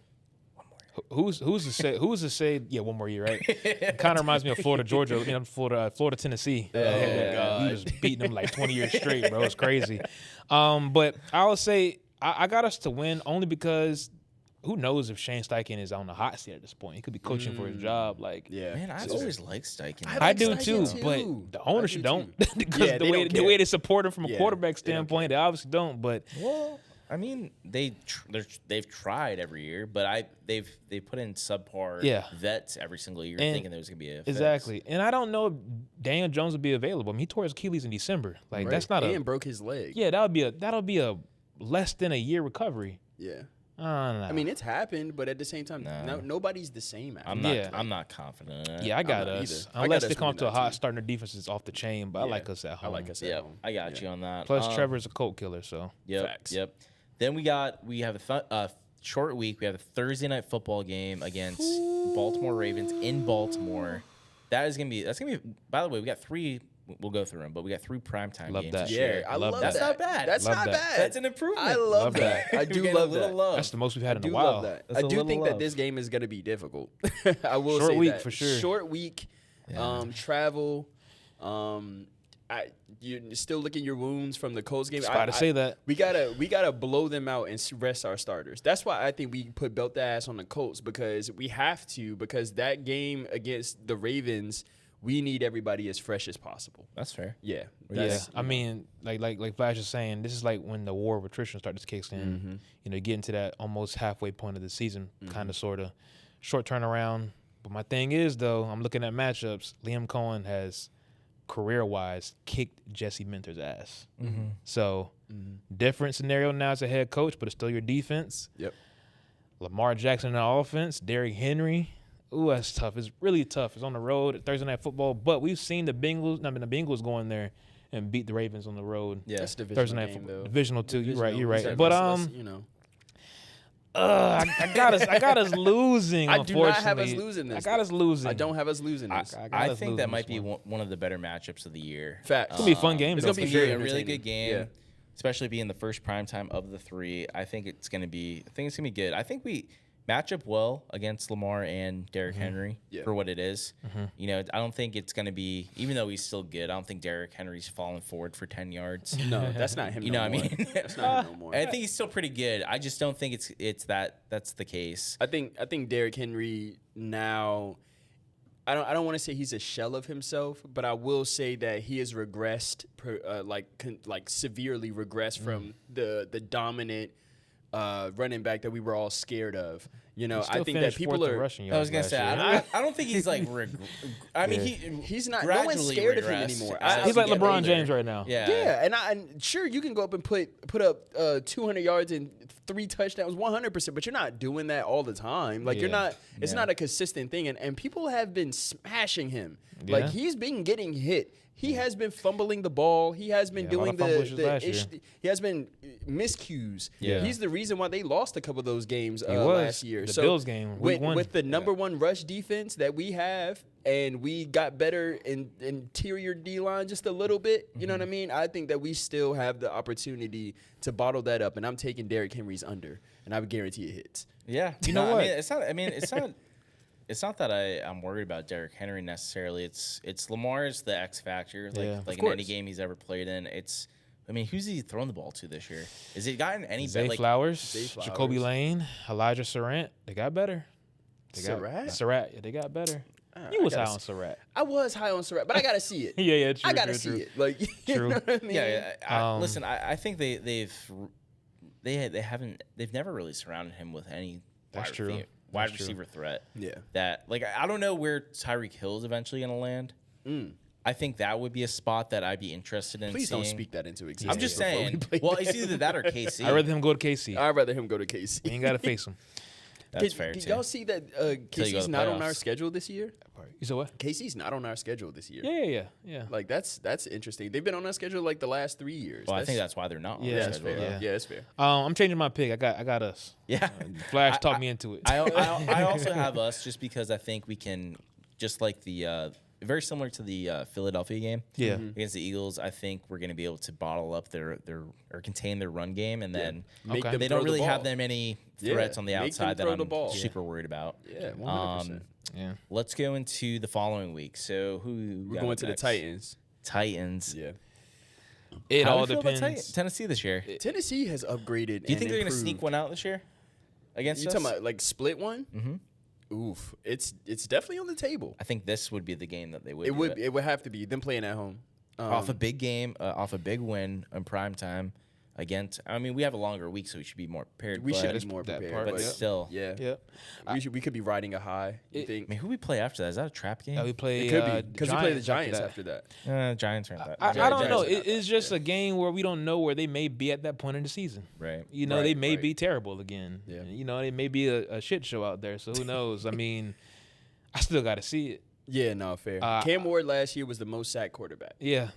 who's to say? Yeah, one more year, right? It kind of reminds me of Florida, Georgia. Florida, Tennessee. Oh, we was beating them like 20 years straight, bro. It's crazy. But I would say I got us to win only because who knows if Shane Steichen is on the hot seat at this point? He could be coaching for his job. Like, Man, I always liked Steichen. I do too, but the ownership don't because the way they support him from a quarterback standpoint, they obviously don't. But well, I mean, they've tried every year, but they've put in subpar vets every single year, thinking there was gonna be a fix. Exactly. And I don't know if Daniel Jones will be available. I mean, he tore his Achilles in December. Like that's not and broke his leg. Yeah, that'll be a less than a year recovery. Yeah. I mean, it's happened, but at the same time, nobody's the same. I'm not confident in it. Yeah, I got us. Unless they come up to a hot start and their defense is off the chain, but I like us at home. I like us at home. I got you on that. Plus, Trevor's a colt killer, so. Yep. Then we have a short week. We have a Thursday night football game against Baltimore Ravens in Baltimore. That's gonna be. By the way, we got 3. We'll go through them, but we got 3 primetime games. That. This year. I love that. That's not bad. That's not bad. That's an improvement. I love that. I do love that. That's the most we've had in a while. Love that. I do think that this game is going to be difficult. I will say short week that. For sure. Short week, travel. You're still licking your wounds from the Colts game. I say that we gotta blow them out and rest our starters. That's why I think we put belt the ass on the Colts because we have to. Because that game against the Ravens. We need everybody as fresh as possible. That's fair. Yeah. I mean, like Flash is saying, this is like when the war of attrition starts to kick in. Mm-hmm. You know, getting to that almost halfway point of the season, kind of, sort of, short turnaround. But my thing is, though, I'm looking at matchups. Liam Cohen has, career-wise, kicked Jesse Minter's ass. Mm-hmm. So, different scenario now as a head coach, but it's still your defense. Yep. Lamar Jackson in the offense. Derrick Henry. Ooh, that's tough. It's really tough. It's on the road at Thursday Night Football. But we've seen the Bengals go in there and beat the Ravens on the road. Yeah, that's Divisional Thursday Night Football. Divisional too. You're right. Exactly. But I got us losing. I do not have us losing this. I got us losing. I don't have us losing this. I think that might be one of the better matchups of the year. Facts. It's gonna be a fun game. It's gonna be a really good game, especially being the first primetime of the 3. I think it's gonna be good. I think we match up well against Lamar and Derrick Henry for what it is. You know, I don't think it's going to be, even though he's still good, I don't think Derrick Henry's falling forward for 10 yards. No, that's not him. You know what I mean? That's not him no more. I think he's still pretty good. I just don't think that's the case. I think Derrick Henry now, I don't want to say he's a shell of himself, but I will say that he has regressed, severely regressed from the dominant running back that we were all scared of. You know, I think that people are. I was gonna say, I don't think he's like. I mean, he's not. No one's scared of him anymore. He's like LeBron James right now. Yeah, and sure you can go up and put up 200 yards and 3 touchdowns, 100%, but you're not doing that all the time. Like you're not. It's not a consistent thing, and people have been smashing him. Yeah. Like he's been getting hit. He has been fumbling the ball. He has been doing he has been miscues. Yeah. He's the reason why they lost a couple of those games last year. The Bills game, with the number 1 rush defense that we have, and we got better in interior D-line just a little bit, you know what I mean? I think that we still have the opportunity to bottle that up, and I'm taking Derrick Henry's under, and I would guarantee it hits. Yeah. You know what? It's not that I'm worried about Derrick Henry necessarily. It's Lamar's the X factor, like in any game he's ever played in. Who's he thrown the ball to this year? Has he gotten any better? Zay Flowers, Jacoby Lane, Elijah Surratt. They got better. Surratt, yeah, they got better. You was high on Surratt. I was high on Surratt, but I gotta see it. Yeah, true. I gotta see it. Like, you know what I mean? Yeah. Listen, I think they've never really surrounded him with any. That's true. Wide receiver threat. Yeah. That I don't know where Tyreek Hill is eventually going to land. I think that would be a spot that I'd be interested in. Please seeing. don't speak that into existence. I'm just saying. Well, it's either that or KC. I'd rather him go to KC. I'd rather him go to KC. You ain't got to face him. That's fair, Did too. y'all see that KC's not on our schedule this year? You said what? KC's not on our schedule this year. Yeah. Like, that's interesting. They've been on our schedule, like, the last 3 years. Well, I think that's why they're not on Yeah, our that's schedule. fair. Yeah, that's fair. I'm changing my pick. I got us. Yeah. Flash talked me into it. I also have us just because I think we can, just like the very similar to the Philadelphia game. Yeah. Against the Eagles, I think we're going to be able to bottle up their or contain their run game, and then Make Okay. them they throw don't really the ball. have that many threats on the make them outside that throw the I'm ball. super worried about. Yeah, 100%. Yeah. Let's go into the following week. So who We're got going up to next? the Titans. Titans. Yeah. It How do all you feel about depends. Tennessee this year. Do Tennessee has upgraded. you think they're going to sneak one out this year against You us? talking about like split one? Mm-hmm. Oof, it's definitely on the table. I think this would be the game that they would. It do would it would have to be them playing at home. Off a big game, off a big win in prime time against. I mean, we have a longer week, so we should be more prepared. We but, should be more that prepared, part, but but still, yeah, Yep. we could be riding a high. You It- think I mean, who we play after that? Is that a trap game? We play. it could be because we play the Giants Giants after that. Giants aren't that. I don't Giants know. are not It's that, just yeah. a game where we don't know where they may be at that point in the season. Right. You know, Right, they may right. be terrible again. Yeah. You know, it may be a shit show out there. So who knows? I mean, I still got to see it. Yeah, no, fair. Cam Ward last year was the most sacked quarterback. Yeah.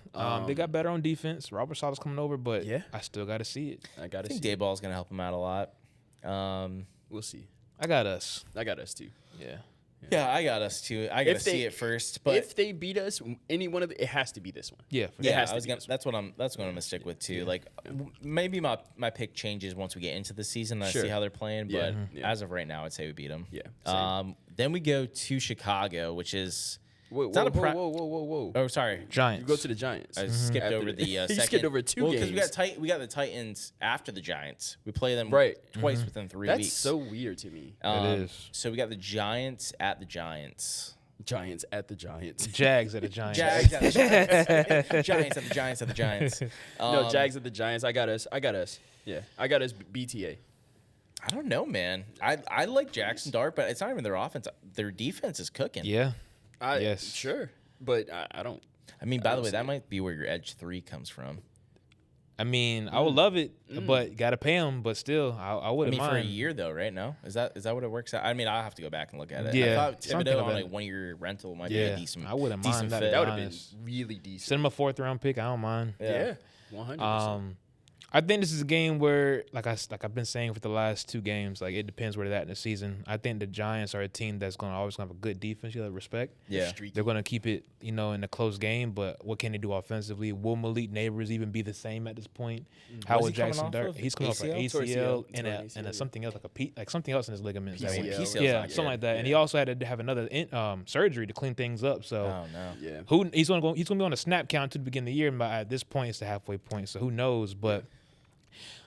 They got better on defense. Robert Sala's coming over, but Yeah. I still got to see it. I I gotta think see. Dayball's going to help him out a lot. We'll see. I got us. I got us too. Yeah. Yeah, I got us too. I got to If they- see it first, but if they beat us, any one of it has to be this one. Yeah. For yeah, has I to was be gonna. this one. That's what I'm gonna stick with too. Like maybe my pick changes once we get into the season and I Sure. see how they're playing. Yeah. But Yeah. as of right now, I'd say we beat them. Yeah, same. Then we go to Chicago, which is Whoa, It's not a pri- whoa. oh sorry. Giants. You go to the Giants. I skipped After over the- the You second. skipped over two because games. we got the Titans after the Giants. We play them Right. twice within 3 That's weeks. so weird to me. It is. So we got the Giants at the Giants. Giants at the Giants. Jags at the Giants. Jags at the Giants. Giants at the Giants at the Giants. No, Jags at the Giants. I got us. Yeah, I got us BTA. I don't know, man. I like Jackson Dart, but it's not even their offense. Their defense is cooking. Yeah. Yes. Yes. Sure. But I don't. I mean, by the don't way, see that it. might be where your edge 3 comes from. I mean, I would love it, but got to pay them. But still, I I wouldn't mean, for a mind. year though, right? No, is that what it works out? I mean, I'll have to go back and look at it. I Yeah, thought something Thibodeau on about a it. 1-year rental might be Yeah, a decent. I wouldn't decent mind that. fit. That would have been honest. really decent. Send them a 4th round pick. I don't mind. Yeah. 100%. I think this is a game where, like I've been saying for the last 2 games, like it depends where they're at in the season. I think the Giants are a team that's going to always have a good defense. You have respect. Yeah. They're going to keep it, in a close game. But what can they do offensively? Will Malik Neighbors even be the same at this point? How What's will he coming Jackson off Dart? of? He's coming off an ACL? ACL and Torn a ACL, something else like something else in his ligaments. PCL. PCL. Yeah, not something good. like that. And he also had to have another surgery to clean things up. So Oh no. Yeah. he's gonna be on a snap count to the beginning of the year, but at this point it's the halfway point. So who knows? But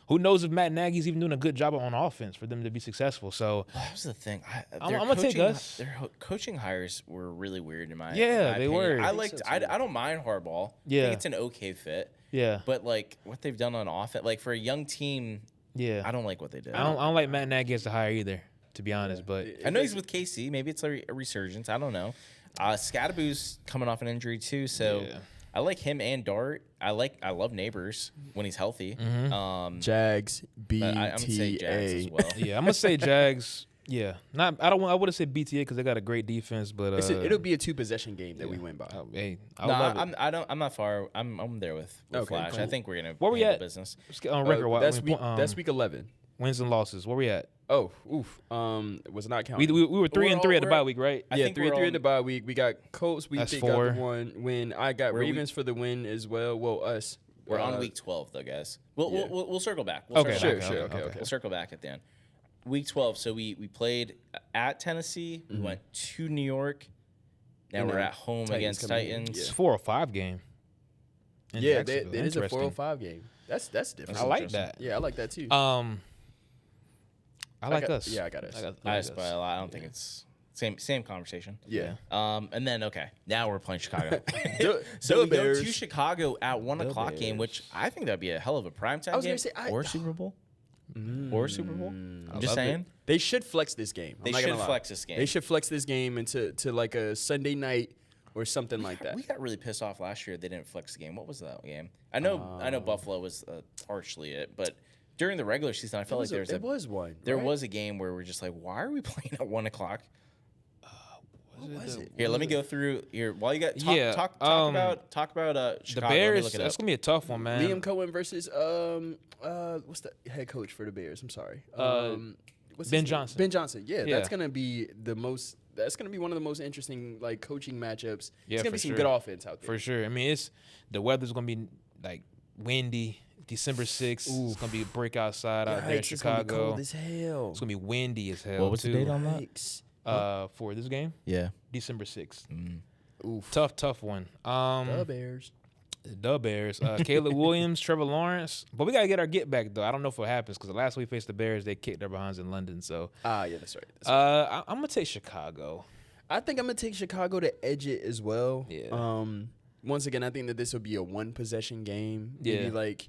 who knows if Matt Nagy's even doing a good job on offense for them to be successful? So That was the thing. I'm their gonna take coaching- us. Their coaching hires were really weird in my Yeah, my they opinion. were. I I liked. so, I too. don't mind Harbaugh. I Yeah. think it's an okay fit. yeah, But like what they've done on offense, like for a young team, yeah. I don't like what they did. I don't like Matt Nagy as the hire either, to be honest. But I know he's with KC. Maybe it's a resurgence. I don't know. Scadaboo's coming off an injury too, so Yeah. I like him and Dart. I love Neighbors when he's healthy. Jags But I'm gonna say Jags as BTA. well. yeah, I'm gonna say Jags. Yeah, I wouldn't say BTA because they got a great defense, but It'll be a 2-possession game that we win by. hey, I No, love it. I'm not far. I'm there with Okay, Flash. cool. I think we're gonna Where we handle at? business. Let's get on record. That's week 11. Wins and losses. Where we at? Oh, oof. Was not counting. We were 3 and 3 at the we're- bye week, right? I yeah, think 3 we're 3 on- in the bye week. We got Colts. We That's think 4. got the one win. I got Where we- Ravens for the win as well. Well, us. We're on week 12 though, guys. We'll circle back. Okay, circle Sure, back. sure. okay. Okay. We'll circle back at the end. Week 12. So we played at Tennessee. We went to New York. Now And we're then at home Titans against coming in. Titans. It's 4 or 5 game. in Yeah, Jacksonville. it is a Interesting. 405 game. That's different. I like that. Yeah, I like that too. I like got- us. yeah, I got us. I I like just by a lot. I don't think it's same conversation. yeah. And then now we're playing Chicago. The- So the we go Bears. to Chicago at 1 The o'clock game, which Bears. I think that'd be a hell of a primetime I was game gonna say, or Super Bowl. Or Super Bowl. I'm love just it. saying. They should flex this game. I'm They not should gonna lie. flex this game. They should flex this game into like a Sunday night or something like that. We got really pissed off last year. They didn't flex the game. What was that game? I know Buffalo was partially it, but during the regular season, I felt like there was one. there right? was a game where we're just like, why are we playing at 1 o'clock? What was it? Here, let me go through here while you got Yeah, talk about The Chicago. Let me Bears. look it That's up. gonna be a tough one, man. Liam Cohen versus what's the head coach for the Bears? I'm sorry. What's his Ben name? Johnson. Ben Johnson. Yeah, Yeah. that's gonna be the most that's gonna be one of the most interesting like coaching matchups. Yeah, it's gonna for be some sure. good offense out there. For sure. I mean, the weather's gonna be like windy. December 6th, it's gonna be a break outside out there in Yikes, it's gonna be Chicago. cold as hell. It's gonna be windy as hell. What was too. the date on that? Yikes. For this game? Yeah. December 6th. Oof. Tough one. The Bears. The Bears. Caleb Williams, Trevor Lawrence. But we gotta get our get back though. I don't know if it happens because the last we faced the Bears, they kicked their behinds in London. So Yeah, that's right. That's right. I'm gonna take Chicago. I think I'm gonna take Chicago to edge it as well. Yeah. Once again, I think that this will be a 1-possession game. Maybe Yeah. like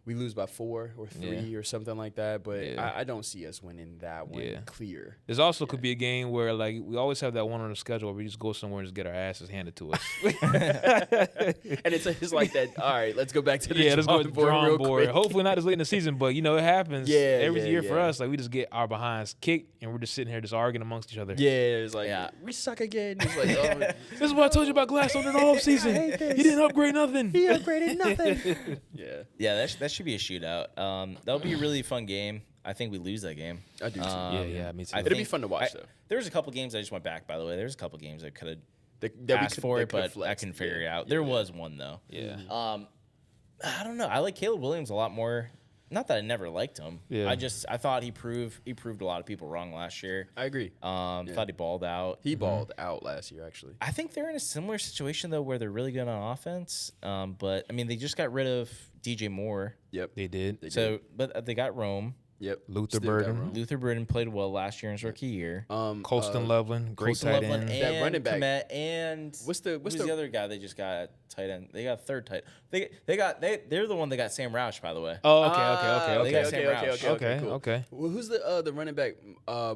we lose by 4 or 3 or something like that. But Yeah. I don't see us winning that one clear. There's also could be a game where like we always have that one on the schedule where we just go somewhere and just get our asses handed to us. And it's like that. All right, let's go back to the Let's go to the drawing real board. quick. Hopefully not as late in the season, but you know it happens every Yeah, year for yeah. us. Like we just get our behinds kicked and we're just sitting here just arguing amongst each other. Yeah, it's like Yeah. we suck again. It's like, oh, This is what I told you about Gladstone in the offseason. He didn't upgrade nothing. he upgraded nothing. Yeah, Yeah, that should be a shootout. That'll be a really fun game. I think we lose that game. I do too. Yeah, me too. I It'll be think- fun to watch, though. There was a couple games I just went back, by the way. There's a couple games I could have that we asked could- for that it, could but flex. I couldn't figure it Yeah. out. There was one, though. Yeah. I don't know. I like Caleb Williams a lot more. Not that I never liked him. Yeah. I thought he proved a lot of people wrong last year. I agree. Thought he balled out. He balled out last year, actually. I think they're in a similar situation though, where they're really good on offense. But I mean, they just got rid of DJ Moore, Yep. They did. but they got Rome. Yep. Luther Still got Burden. Rome. Luther Burden played well last year in his rookie year. Colston Loveland, great Colston tight Loveland end. and That running back. Komet and Who's who's the other guy they just got at tight end? They got a third tight. They're the one that got Sam Roush, by the way. Oh, They got okay. Sam Roush. Okay. Well, who's the running back? Kyle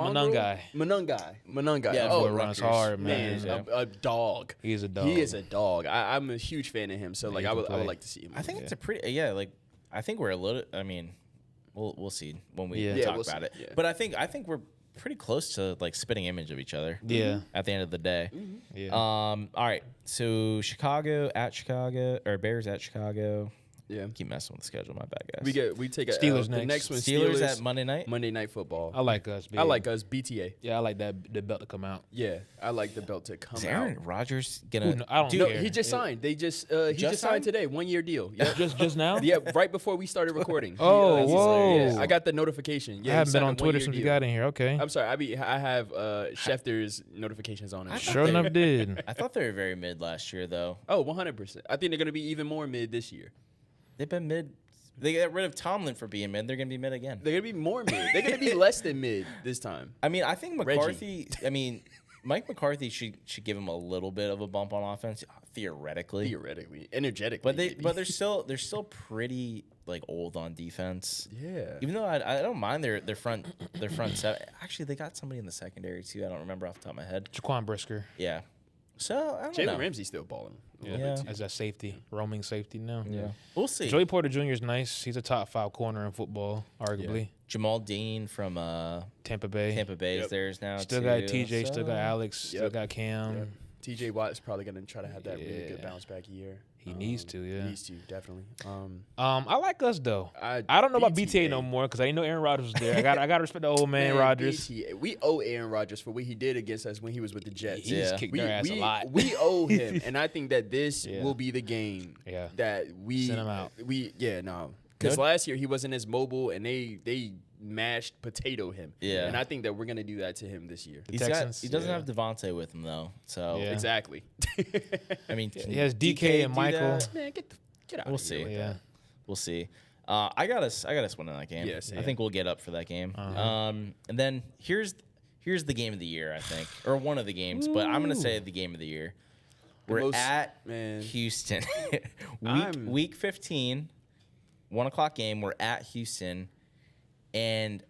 Monungai. Yeah, oh, boy runs hard, man. A dog. He's a dog. He is a dog. I'm a huge fan of him. So like, he I can would play. like to see him. I think it's a pretty like. I think we're a little. I mean, we'll see when we Yeah. talk we'll about see. it. Yeah. But I think we're pretty close to like spitting image of each other. Yeah. At the end of the day. Yeah. All right. So Chicago at Chicago or Bears at Chicago. Yeah. Keep messing with the schedule. My bad, guys. We take a Steelers the next. next one. Steelers at Monday night. Monday Night Football. I like us. Big. I like us. BTA. Yeah, I like the belt to come out. Yeah, I like the belt to come Is out. Aaron Rodgers gonna? I don't No, care. he just signed. He just Just signed signed? today. 1-year deal. Yeah. just now. Yeah, right before we started recording. Oh, He's whoa. Yeah, I got the notification. Yeah, I he haven't been signed a on Twitter 1-year since you deal. got in here. Okay. I'm sorry. I have Schefter's notifications on it. Sure enough, did. I thought they were very mid last year, though. Oh, 100%. I think they're going to be even more mid this year. They've been mid. They got rid of Tomlin for being mid. They're gonna be mid again. They're going to be more mid. They're going to be less than mid this time. I mean, I think Reggie. McCarthy. I mean, Mike McCarthy should give him a little bit of a bump on offense, theoretically. Theoretically, energetically. But maybe. they're still pretty like old on defense. yeah. Even though I don't mind their front seven. Actually, they got somebody in the secondary too. I don't remember off the top of my head. Jaquan Brisker. Yeah. So I don't know. Jalen Ramsey's still balling. Yeah. As a safety, roaming safety now. Yeah. We'll see. Joey Porter Jr. is nice. He's a top 5 corner in football, arguably. Jamal Dean from Tampa Bay. Tampa Bay is Yep. theirs now. Still too. got TJ, So- still got Alex, still Yep. got Cam. Yep. TJ Watt is probably going to try to have that really good Yeah. bounce back year. He needs to, yeah. He needs to, definitely. I like us though. I I don't know about BTA BTA no more because I didn't know Aaron Rodgers was there. I got to respect the old man Rodgers. BTA, we owe Aaron Rodgers for what he did against us when he was with the Jets. He just Yeah. kicked their ass a lot. We owe him, and I think that this Yeah. will be the game Yeah. that we Send him out. Because last year he wasn't as mobile, and they mashed potato him. Yeah. and I think that we're gonna do that to him this year. He Texans, doesn't yeah. have Devontae with him though. So Yeah. Exactly. I mean, He has DK and do Michael. that? Man, get out. We'll see. Yeah. We'll see. I got us winning that game. Yes, I yeah. think we'll get up for that game. Uh-huh. And then here's the game of the year, I think, or one of the games, but I'm gonna say the game of the year. We're most- at man. Houston. I'm- week 15, 1:00 game. We're at Houston, and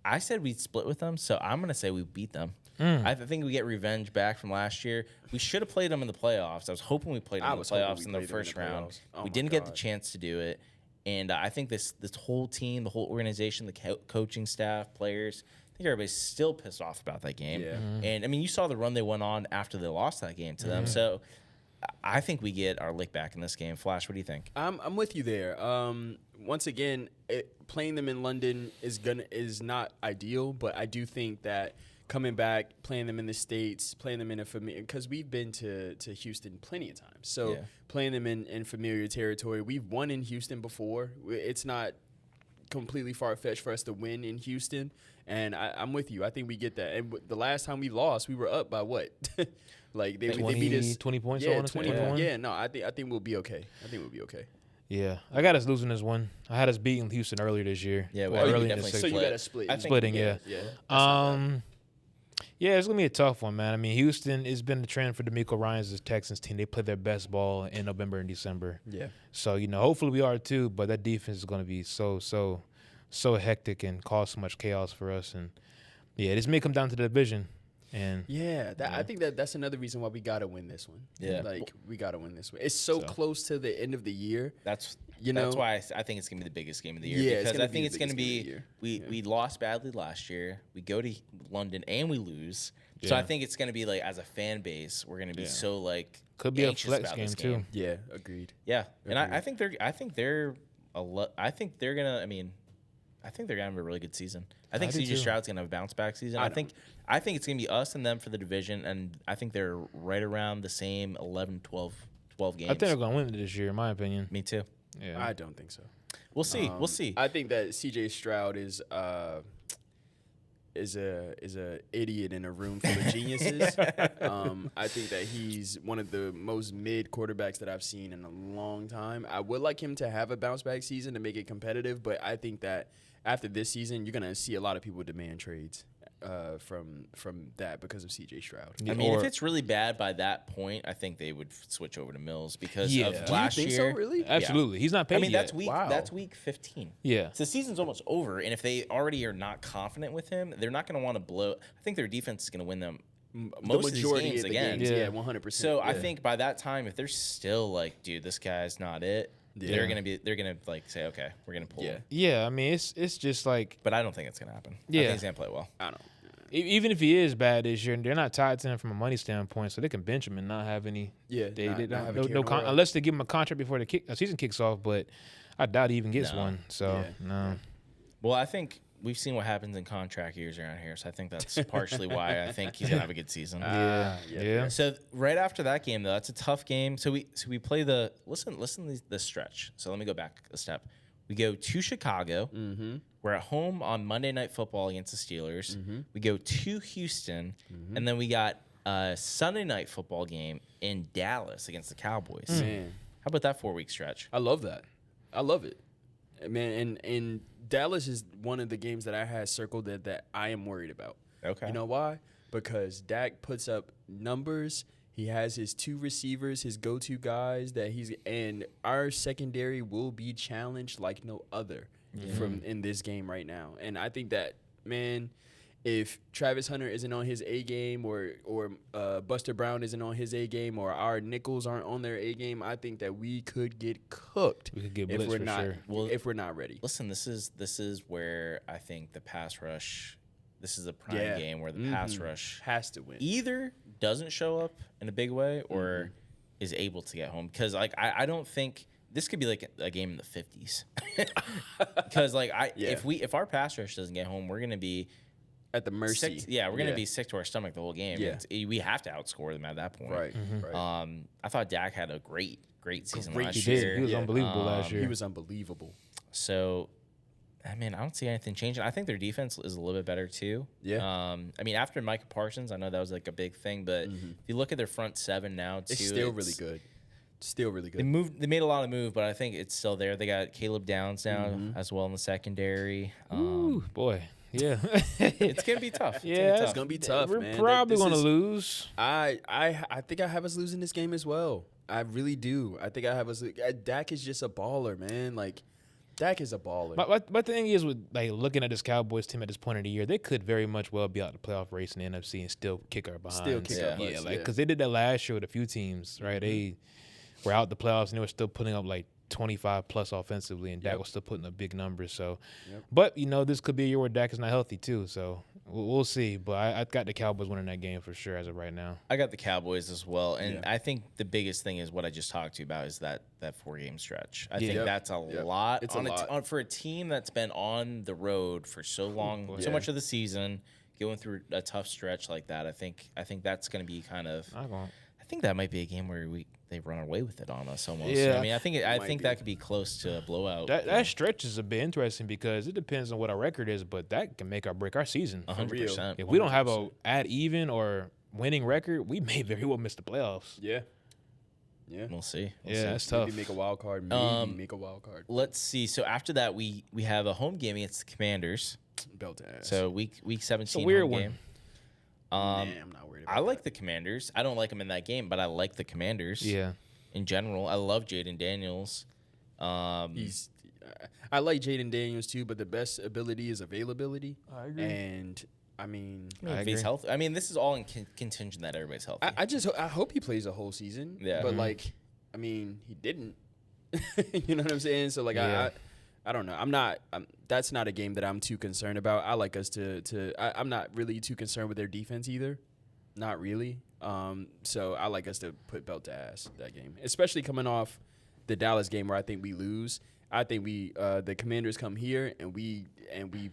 I said we'd split with them, so I'm gonna say we beat them. I think we get revenge back from last year. We should have played them in the playoffs. I was hoping we played them in the playoffs in the first round. Oh We my didn't get the God. chance to do it, and I think this whole team, the whole organization, the coaching staff, players, I think everybody's still pissed off about that game. Yeah. And I mean, you saw the run they went on after they lost that game to them. So I think we get our lick back in this game. Flash, what do you think? I'm with you there. Once again, playing them in London is not ideal, but I do think that coming back, playing them in the States, playing them in a familiar, because we've been to Houston plenty of times. So playing them in familiar territory, we've won in Houston before. It's not completely far-fetched for us to win in Houston, and I'm with you. I think we get that. And the last time we lost, we were up by what? Like they beat us 20 points. Yeah, 20 points. Yeah, no, I think we'll be okay. Yeah, I got us losing this one. I had us beating Houston earlier this year. Yeah, well, early in the definitely sixth. So you got to split. Splitting, yeah. Yeah, it's gonna be a tough one, man. I mean, Houston has been the trend for DeMeco Ryans' Texans team. They play their best ball in November and December. Yeah. So hopefully we are too. But that defense is gonna be so hectic and cause so much chaos for us. And yeah, this may come down to the division. And I think that's another reason why we gotta win this one. Yeah, we gotta win this one. It's so close to the end of the year. That's why I think it's gonna be the biggest game of the year. Yeah, because I think it's gonna be we lost badly last year. We go to London and we lose. Yeah. So I think it's gonna be like as a fan base, we're gonna be so like could be a flex game too. Yeah, agreed. Yeah, and I think they're gonna have a really good season. I think CJ Stroud's gonna have a bounce back season. I think it's gonna be us and them for the division, and I think they're right around the same 11, 12 games. I think they're gonna win it this year, in my opinion. Me too. Yeah, I don't think so. We'll see. We'll see. I think that CJ Stroud is a idiot in a room full of geniuses. I think that he's one of the most mid quarterbacks that I've seen in a long time. I would like him to have a bounce back season to make it competitive, but I think that after this season, you're gonna see a lot of people demand trades from that because of CJ Stroud. I mean, if it's really bad by that point, I think they would switch over to Mills because of last year. Do you think so, really? Absolutely. He's not paid yet. That's week 15. Yeah. So the season's almost over, and if they already are not confident with him, they're not going to want to blow. I think their defense is going to win them most of these games again. Yeah, 100%. So I think by that time, if they're still like, dude, this guy's not it, they're gonna like say, okay, we're gonna pull. Yeah. I mean, it's just like. But I don't think it's gonna happen. Yeah. I think he's gonna play well. I don't. Even if he is bad this year, they're not tied to him from a money standpoint, so they can bench him and not have any. Yeah, unless they give him a contract before the season kicks off. But I doubt he even gets one. So no. Well, I think we've seen what happens in contract years around here, so I think that's partially why I think he's gonna have a good season. Yeah. So right after that game, though, that's a tough game. So we play the listen to the stretch. So let me go back a step. We go to Chicago. Mm-hmm. We're at home on Monday Night Football against the Steelers. Mm-hmm. We go to Houston, and then we got a Sunday Night Football game in Dallas against the Cowboys. Man. How about that 4-week stretch? I love that. I love it. Man, and Dallas is one of the games that I had circled that I am worried about. Okay. You know why? Because Dak puts up numbers. He has his two receivers, his go-to guys and our secondary will be challenged like no other from in this game right now. And I think that, man, if Travis Hunter isn't on his A game or Buster Brown isn't on his A game or our nickels aren't on their A game, I think that we could get cooked. We could get blitzed for sure. If we're not ready. Listen, this is where I think the pass rush. This is a prime game where the pass rush has to win. Either doesn't show up in a big way or is able to get home. Because like I don't think this could be like a game in the 50s. Because like if our pass rush doesn't get home, we're gonna be at the mercy. We're gonna be sick to our stomach the whole game. Yeah. We have to outscore them at that point. Right. Right. I thought Dak had a great season last year. He did. He was unbelievable last year. He was unbelievable. So. I mean, I don't see anything changing. I think their defense is a little bit better too. Yeah. I mean, after Micah Parsons, I know that was like a big thing, but if you look at their front seven now, too, it's still really good. Still really good. They made a lot of moves, but I think it's still there. They got Caleb Downs now as well in the secondary. Ooh, boy. Yeah. It's gonna be tough. It's gonna be tough. We're man. probably gonna lose. I think I have us losing this game as well. I really do. I think I have us. Dak is just a baller, man. Like. Dak is a baller. But the thing is, with like looking at this Cowboys team at this point of the year, they could very much well be out the playoff race in the NFC and still kick our behind. Because they did that last year with a few teams, right? They were out the playoffs and they were still putting up like 25 plus offensively, and Dak was still putting up big numbers. So, Yep. but this could be a year where Dak is not healthy too. So we'll see. But I got the Cowboys winning that game for sure as of right now. I got the Cowboys as well, and I think the biggest thing is what I just talked to you about is that 4-game stretch. I think that's a lot. It's a lot. For a team that's been on the road for so long, so much of the season, going through a tough stretch like that. I think that's going to be kind of. I think that might be a game where they run away with it on us almost. Yeah. I mean, I think that could be close to a blowout. That stretch is a bit interesting because it depends on what our record is, but that can make or break our season. 100%. If we don't have a at even or winning record, we may very well miss the playoffs. Yeah. We'll see. That's tough. Maybe make a wild card. Let's see. So after that, we have a home game against the Commanders. Belt ass. So week 17. It's a weird home one. game. I'm not worried about I like the Commanders. I don't like them in that game, but I like the Commanders. Yeah. In general, I love Jaden Daniels. I like Jaden Daniels too, but the best ability is availability. I agree. And I mean, if he's healthy. I mean, this is all in contingent that everybody's healthy. I hope he plays a whole season. Yeah. But like, I mean, he didn't. You know what I'm saying? So like, I don't know. That's not a game that I'm too concerned about. I like us I'm not really too concerned with their defense either. Not really. So I like us to put belt to ass that game, especially coming off the Dallas game where I think we lose. I think the Commanders come here and we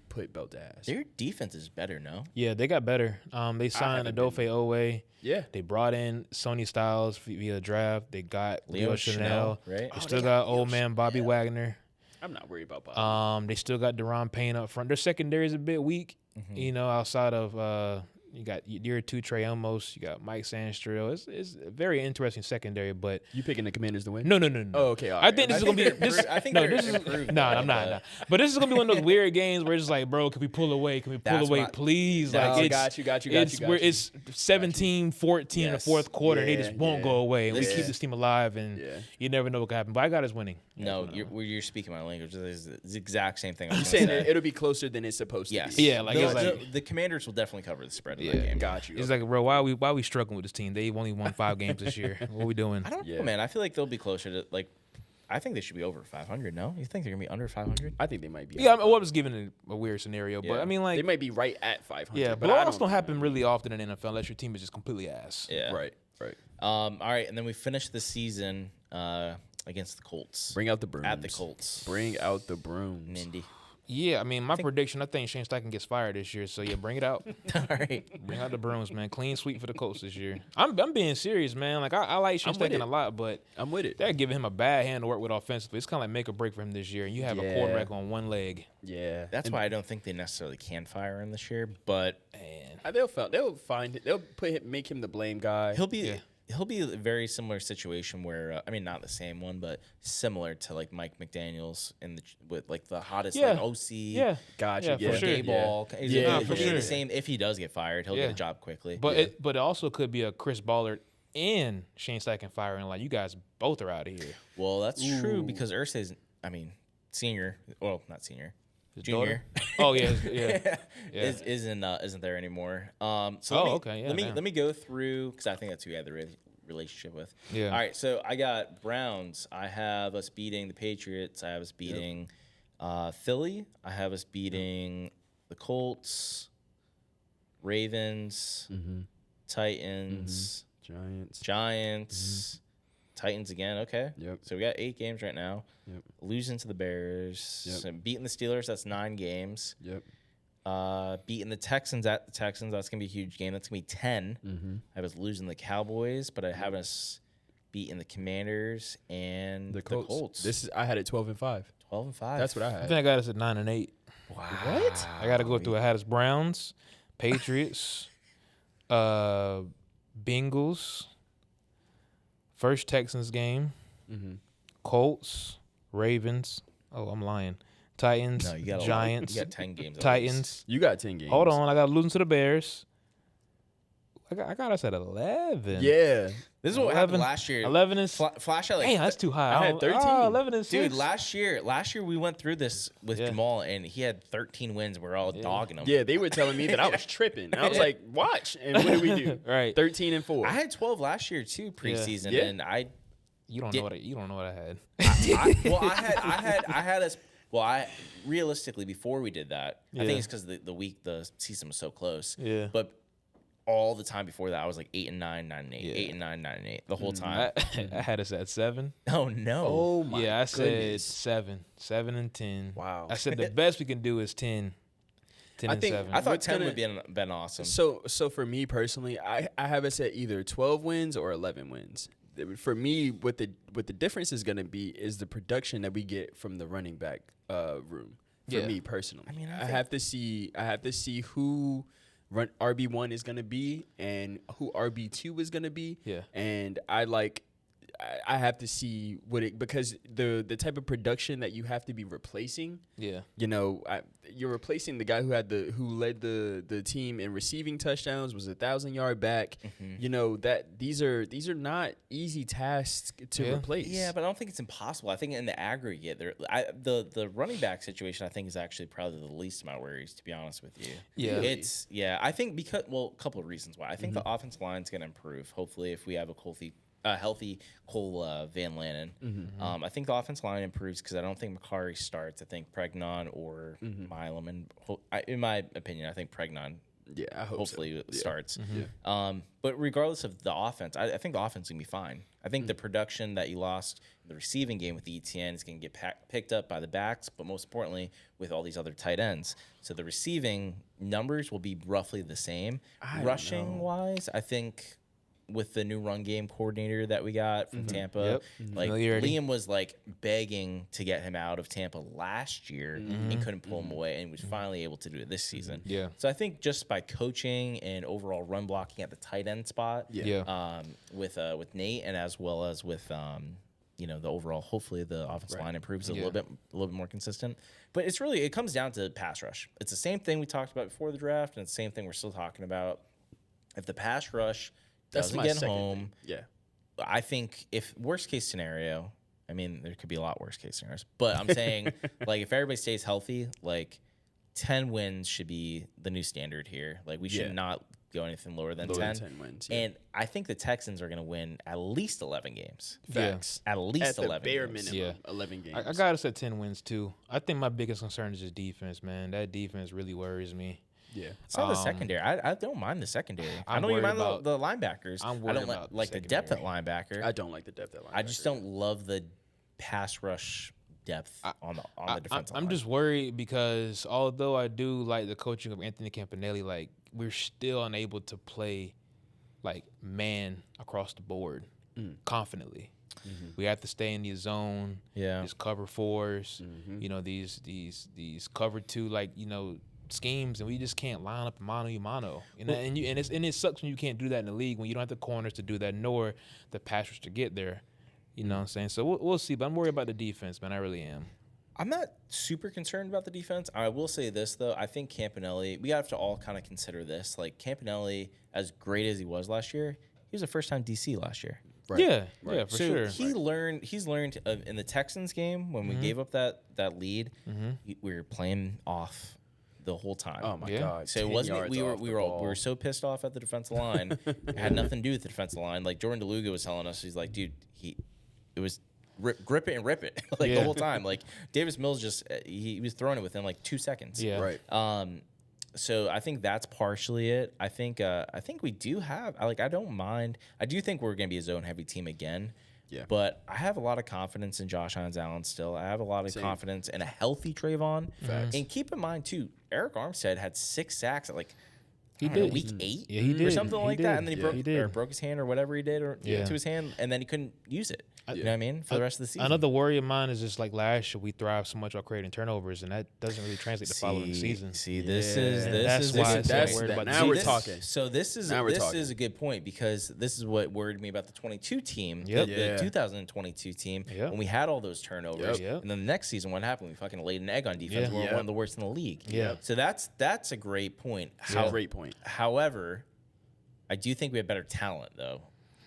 put belt to ass. Their defense is better, no? Yeah, they got better. They signed Adofe Owe. Yeah. They brought in Sonny Styles via draft. They got Leo Chanel. Right? They still got old man Bobby Wagner. I'm not worried about Bobby. They still got Deron Payne up front. Their secondary is a bit weak, outside of you got year 2 Trey Elmos, you got Mike Sandstrel. It's a very interesting secondary, but You picking the Commanders to win? no. Oh, okay. All I right. think this is gonna be this. I think no, they're this is improved, no, though, I'm not. But this is gonna be one of those weird games where it's just like, bro, can we pull away? Can we pull That's away, what I- please? No, Like, got you. It's 17-14 in the fourth quarter. And they just won't go away, and we keep this team alive, and you never know what can happen. But I got us winning. No, you're speaking my language. It's the exact same thing. I'm saying it'll be closer than it's supposed to Yes. be. Yeah, like it's like the Commanders will definitely cover the spread of that game. Got you. it's like, bro, why are we struggling with this team? They've only won 5 games this year. What are we doing? I don't know, man. I feel like they'll be closer to like. I think they should be over 500. No, you think they're gonna be under 500? I think they might be. Yeah, I was giving a weird scenario, but I mean, like, They might be right at 500. yeah, but blowouts don't happen really often in NFL unless your team is just completely ass. Yeah. Right. All right, and then we finished the season against the Colts. Bring out the brooms. At the Colts. Bring out the brooms. Nindy. Yeah, I mean, my prediction, I think Shane Steichen gets fired this year. So, yeah, bring it out. All right. Bring out the brooms, man. Clean sweep for the Colts this year. I'm being serious, man. Like, I like Shane Steichen a lot, but I'm with it. they're giving him a bad hand to work with offensively. It's kind of like make or break for him this year. And you have a quarterback on one leg. Yeah. That's why I don't think they necessarily can fire him this year, but They'll find it. They'll make him the blame guy. he'll be a very similar situation where I mean, not the same one, but similar to like Mike McDaniel's with like the hottest like OC. Yeah. Gotcha. Yeah, for sure. Ball. Yeah, He'll for be sure. the same. If he does get fired, he'll get a job quickly. But it also could be a Chris Ballard and Shane Steichen firing. Like, you guys both are out of here. Well, that's true because Irsay's, I mean, senior. Well, not senior. His Junior. Oh, yeah. Isn't there anymore. So let me go through because I think that's who we had the relationship with. Yeah. All right. So I got Browns. I have us beating the Patriots. I have us beating Philly. I have us beating the Colts, Ravens, Titans, Giants. Titans again. Okay. Yep. So we got 8 games right now. Yep. Losing to the Bears. Yep. So beating the Steelers. That's 9 games. Yep. Beating the Texans at the Texans. That's gonna be a huge game. That's gonna be 10. I was losing the Cowboys, but I have us beating the Commanders and the Colts. I had it 12-5. 12-5. That's what I I had. think I got us at 9-8. Wow. What? I got to go through. I had us Browns, Patriots, Bengals, first Texans game, Colts, Ravens. Oh, I'm lying. Titans, No, you got Giants, you got 10 games. at Titans. You got 10 games. Hold on, I got to lose to the Bears. I got us at 11. Yeah. This is what happened last year. 11 is Flash had like Damn, that's too high. I had 13. 11 and 6. dude, last year we went through this with Jamal and he had 13 wins. We're all dogging him. Yeah, they were telling me that I was tripping. And I was like, watch. And what did we do? Right. 13-4. I had 12 last year too preseason, Yeah. and I You don't know what I had. I had us. Well, realistically before we did that, I think it's because the season was so close. Yeah. But all the time before that, I was like 8 and 9, 9 and 8, 8 and 9, 9 and 8 the whole time. I had us at 7. Oh no! Oh my Yeah, I goodness. said 7 and 10. Wow. I said the best we can do is 10. 10 I and think- 7. I thought What's 10 gonna- would been awesome. So for me personally, I have us at either 12 wins or 11 wins. For me, what the difference is going to be is the production that we get from the running back room. For Yeah. me personally, I mean, I have to see who RB1 is going to be and who RB2 is going to be. Yeah. And I have to see because the type of production that you have to be replacing. Yeah. You know, you're replacing the guy who led the team in receiving touchdowns, was 1,000-yard back. You know that these are not easy tasks to replace. Yeah, but I don't think it's impossible. I think in the aggregate, the running back situation, I think, is actually probably the least of my worries, to be honest with you. Yeah. I think because a couple of reasons why. I think the offensive line is going to improve. Hopefully, if we have a healthy Cole Van Lanen. I think the offensive line improves because I don't think McCarry starts. I think Pregnon or Milam, and in my opinion, I think Pregnon. Yeah, I hope hopefully so. starts. But regardless of the offense, I think the offense is going to be fine. I think the production that you lost in the receiving game with ETN is going to get picked up by the backs, but most importantly, with all these other tight ends. So the receiving numbers will be roughly the same. Rushing-wise, I think with the new run game coordinator that we got from Tampa, like Liam was like begging to get him out of Tampa last year and couldn't pull him away, and was finally able to do it this season. Yeah. So I think just by coaching and overall run blocking at the tight end spot, with Nate, and as well as with the overall, hopefully the offensive line improves a little bit more consistent. But it comes down to pass rush. It's the same thing we talked about before the draft, and it's the same thing we're still talking about. If the pass rush doesn't get home, I think if worst case scenario, I mean, there could be a lot worse case scenarios, but I'm saying like if everybody stays healthy, like 10 wins should be the new standard here. Like we should not go anything lower than 10 wins. And I think the Texans are going to win at least 11 games. Facts. At least At 11 the bare games. minimum, 11 games. I got us at 10 wins too. I think my biggest concern is just defense, man. That defense really worries me. Yeah. It's not the secondary. I don't mind the secondary. I don't even mind the linebackers. I don't like the depth at linebacker. I don't like the depth at linebacker. I just don't love the pass rush depth on the defensive line. I'm just worried because although I do like the coaching of Anthony Campanelli, like we're still unable to play like man across the board confidently. We have to stay in the zone. Yeah. These cover fours. You know, these cover two, like, you know, schemes, and we just can't line up mano a mano. You know, and it sucks when you can't do that in the league when you don't have the corners to do that, nor the passers to get there. You know what I'm saying? So we'll see. But I'm worried about the defense, man. I really am. I'm not super concerned about the defense. I will say this, though. I think Campanelli, we have to all kind of consider this. Like, Campanelli, as great as he was last year, he was a first-time DC last year. Right. Yeah, Right. yeah, for So sure. he's learned in the Texans game when we gave up that lead, we were playing off the whole time. Oh my Yeah. God! So it 10 wasn't yards we off the we ball. were so pissed off at the defensive line. It had nothing to do with the defensive line. Like Jordan DeLuga was telling us, he's like, dude, it was grip it and rip it like the whole time. Like Davis Mills just he was throwing it within like 2 seconds. Yeah. Right. So I think that's partially it. I think we do have I don't mind. I do think we're gonna be a zone heavy team again. Yeah. But I have a lot of confidence in Josh Hines Allen still. I have a lot of confidence in a healthy Trayvon. Facts. And keep in mind too, Eric Armstead had 6 sacks at like He I don't know, did. week 8 Yeah, he or did. something He like did. that, and then Yeah, he did. broke his hand or whatever he did to his hand, and then he couldn't use it. You know what I mean? For the rest of the season. Another worry of mine is just like last year we thrive so much on creating turnovers, and that doesn't really translate to following season. This Yeah. is That's why I'm that's worried about now the we're defense. talking. So this is Now we're talking. a good point because this is what worried me about the 22 team, Yep. the 2022 team, Yep. when we had all those turnovers. Yep. And then the next season, what happened? We fucking laid an egg on defense. Yeah. We were Yep. one of the worst in the league. Yeah. So that's a great point. Great point. However, I do think we have better talent though.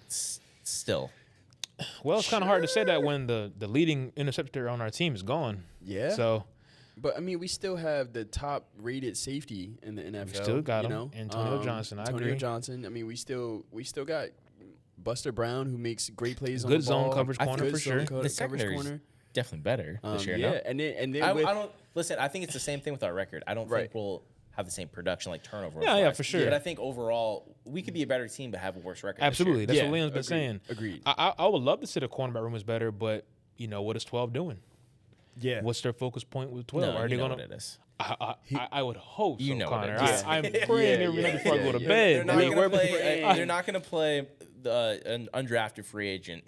Still. Well, it's kind of hard to say that when the leading interceptor on our team is gone. Yeah. So But I mean, we still have the top rated safety in the NFL. still got you him. know? Antonio Johnson, I Antonio agree. Johnson. I mean, we still got Buster Brown, who makes great plays on Good the zone ball. coverage Good corner for zone sure. co- The coverage secondary's corner. definitely better this year. Yeah, No? and then I with, don't listen. I think it's the same thing with our record. I don't Right. think we'll have the same production like turnover. Yeah, for sure. But I think overall we could be a better team but have a worse record. Absolutely. This That's what Liam's been agreed, saying. Agreed. I would love to say the cornerback room is better, but what is 12 doing? Yeah. What's their focus point with year. 12? No, Are they you know going what it is. I would hope You so, know what it Connor. is. I'm praying every night before I go to bed. They're not going to play an undrafted free agent,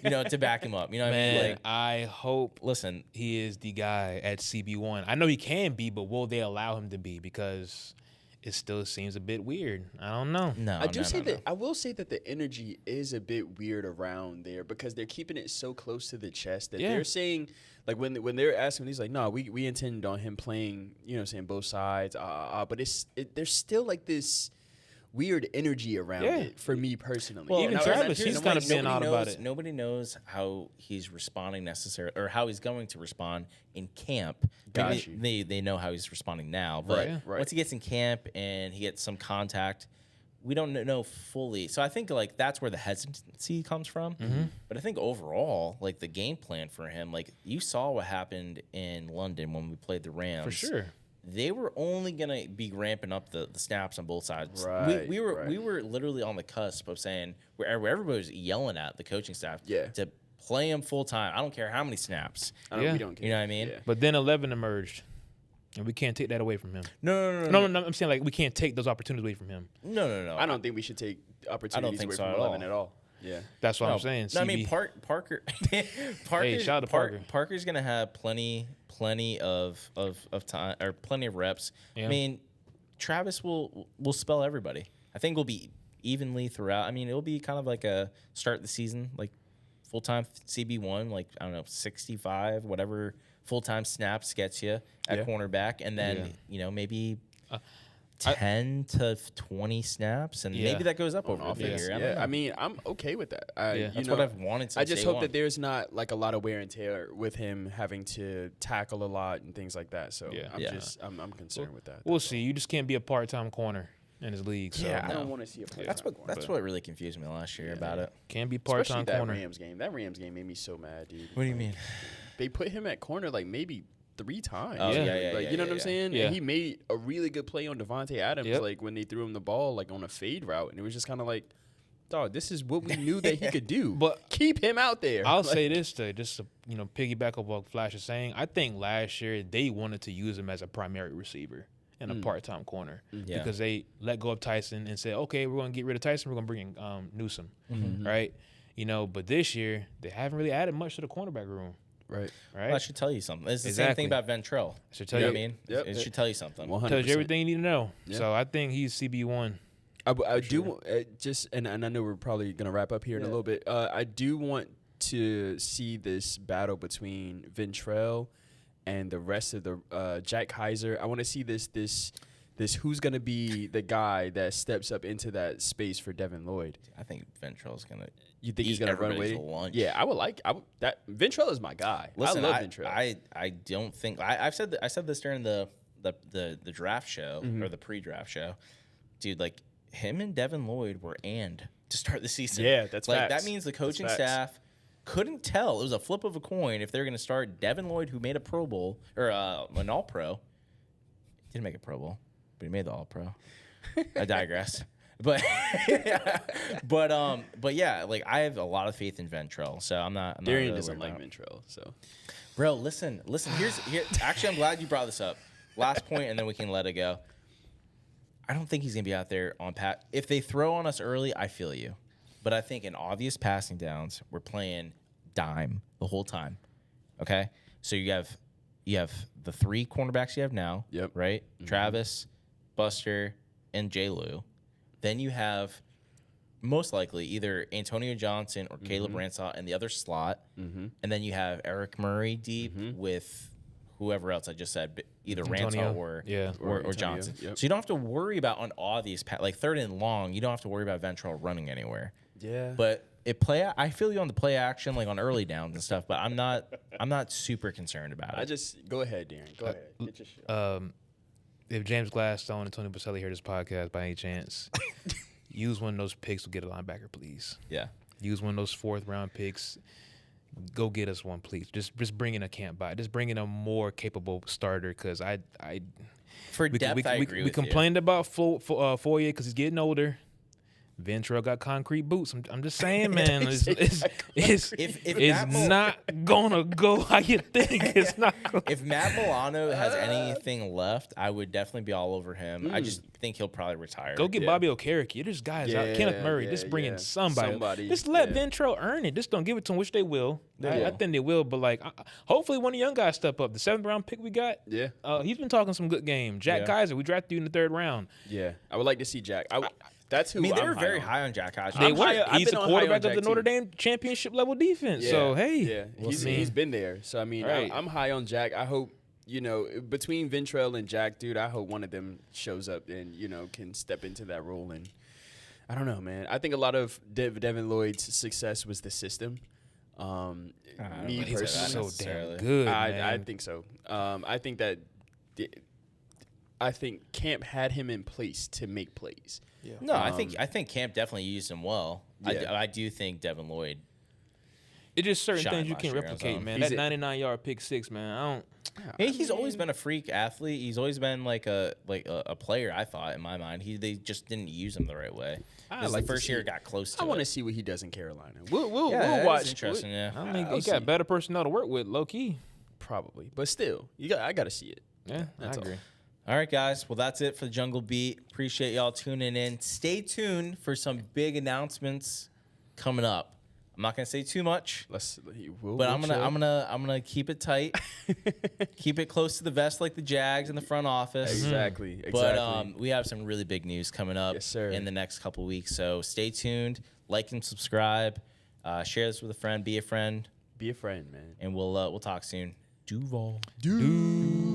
to back him up. You know what I mean? Man, Like, I hope listen, he is the guy at CB1. I know he can be, but will they allow him to be? Because it still seems a bit weird. I don't know. no, I do no, say no, that no. I will say that the energy is a bit weird around there because they're keeping it so close to the chest that they're saying, like when they're asking, he's like, no, we intend on him playing, saying both sides, but there's still like this weird energy around it for me personally. Well, Even now, Travis, here's he's the kind thing, of been out about it. Nobody knows how he's responding necessarily, or how he's going to respond in camp. Got Maybe they know how he's responding now, but Right. once he gets in camp and he gets some contact, we don't know fully. So I think like that's where the hesitancy comes from. But I think overall, like the game plan for him, like you saw what happened in London when we played the Rams. For sure. They were only gonna be ramping up the snaps on both sides. Right, We were right. literally on the cusp of saying where everybody was yelling at the coaching staff to play him full time. I don't care how many snaps. We don't care. You know what I mean? Yeah. But then 11 emerged, and we can't take that away from him. No. No, I'm saying like we can't take those opportunities away from him. No. I don't think we should take opportunities think away so from at 11 all. at all. Yeah. That's what I'm saying. No, I mean CB Parker. shout out to Parker. Parker's gonna have plenty of time or plenty of reps. Yeah. I mean, Travis will spell everybody. I think we'll be evenly throughout. I mean, it'll be kind of like a start the season, like full time CB1, like I don't know, 65, whatever full time snaps gets you at cornerback, and then maybe 10 to 20 snaps, and maybe that goes up over the year. I don't know. I mean, I'm okay with that. That's what I've wanted since I just day hope one. that there's not like a lot of wear and tear with him having to tackle a lot and things like that. So I'm concerned with that. We'll see. You just can't be a part-time corner in his league. So I don't want to see a That's what really confused me last year about it. can't be Especially part-time that corner. Rams game. That Rams game made me so mad, dude. What do you mean? They put him at corner like maybe 3 times. Oh, Like, you know what I'm saying? Yeah. And he made a really good play on Devontae Adams, Yep. like when they threw him the ball, like on a fade route, and it was just kind of like, dog, this is what we knew that he could do. But keep him out there. I'll say this to piggyback on what Flash is saying. I think last year they wanted to use him as a primary receiver and a part-time corner because they let go of Tyson and said, okay, we're going to get rid of Tyson. We're going to bring in Newsome, right? But this year they haven't really added much to the cornerback room. Right. Well, I should tell you something. It's the same thing about Ventrell. Should tell You know you. what I mean? Yep. It should tell you something. 100%. Tells you everything you need to know. So I think he's CB1. I do just, and I know we're probably going to wrap up here in a little bit. I do want to see this battle between Ventrell and the rest of the Jack Heiser. I want to see this who's going to be the guy that steps up into that space for Devin Lloyd. I think Ventrell's gonna. You think he's going to run away? Lunch. Yeah, I would like that. Ventrell is my guy. Listen, I love Ventrell. I don't think I said this during the draft show or the pre-draft show, dude. Like him and Devin Lloyd were to start the season. Yeah, that's like facts. that means the coaching That's facts. staff couldn't tell. It was a flip of a coin if they're going to start Devin Lloyd, who made a Pro Bowl or an All Pro. Didn't make a Pro Bowl, but he made the All Pro. I digress. But yeah, like I have a lot of faith in Ventrell, so I'm not Darien really doesn't worried like about it. Ventrell, so. Bro, listen. Here. Actually, I'm glad you brought this up. Last point, and then we can let it go. I don't think he's gonna be out there on pat. If they throw on us early, I feel you. But I think in obvious passing downs, we're playing dime the whole time. Okay, so you have the 3 cornerbacks you have now. Yep. Right. Travis, Buster, and J. Lou. Then you have most likely either Antonio Johnson or Caleb Ransaw in the other slot. And then you have Eric Murray deep with whoever else I just said, either Antonio. Ransaw or Antonio, Johnson. yep. So you don't have to worry about on obvious, like 3rd and long, you don't have to worry about Ventrell running anywhere. Yeah. But I feel you on the play action, like on early downs and stuff, but I'm not super concerned about it. Go ahead, Darren. Go ahead. Get your shit. If James Gladstone and Tony Baselli hear this podcast by any chance, use one of those picks to get a linebacker, please. Yeah. Use one of those 4th round picks. Go get us one, please. Just bring in a camp by. Just bring in a more capable starter because For depth, I agree with we complained about Foye because he's getting older. Ventrell got concrete boots. I'm just saying, man. It's not gonna go how you think. It's not. If Matt Milano has anything left, I would definitely be all over him. I just think he'll probably retire. Go get Bobby Okereke. There's guys out. Kenneth Murray. Just bring in somebody. Just let Ventrell earn it. Just don't give it to him, which they will. I think they will. But like, hopefully one of the young guys step up. The 7th round pick we got. Yeah. He's been talking some good game. Jack Kaiser. We drafted you in the 3rd round. Yeah. I would like to see Jack. That's who. I mean, they I'm were very on. high on Jack Kaiser. They were. I've He's been a on quarterback high on of the Jack, Notre too. Dame championship level defense. Yeah. So hey, Yeah, he's been there. So I mean, Right. I'm high on Jack. I hope between Ventrell and Jack, dude, I hope one of them shows up and can step into that role. And I don't know, man. I think a lot of Devin Lloyd's success was the system. Me he's personally, so damn good. I think so. I think that. I think Camp had him in place to make plays. Yeah. No, I think Camp definitely used him well. Yeah. I do think Devin Lloyd. It's just certain Shine things you last can year on his replicate, own. man. That 99-yard pick 6, man. Hey, he's always been a freak athlete. He's always been like a player. I thought in my mind, they just didn't use him the right way. I The first year it got close to. I want to it. see what he does in Carolina. We'll That watch. is interesting. Yeah. I mean, I'll he got see. better personnel to work with, low key. Probably, but still, I got to see it. Yeah, That's I all. agree. All right, guys. Well, that's it for the Jungle Beat. Appreciate y'all tuning in. Stay tuned for some big announcements coming up. I'm not gonna say too much, but I'm gonna keep it tight, keep it close to the vest like the Jags in the front office. Exactly. But we have some really big news coming up Yes, sir. in the next couple weeks. So stay tuned, like and subscribe, share this with a friend, be a friend, Be a friend, man. and we'll talk soon. DUUUVAL. Dude.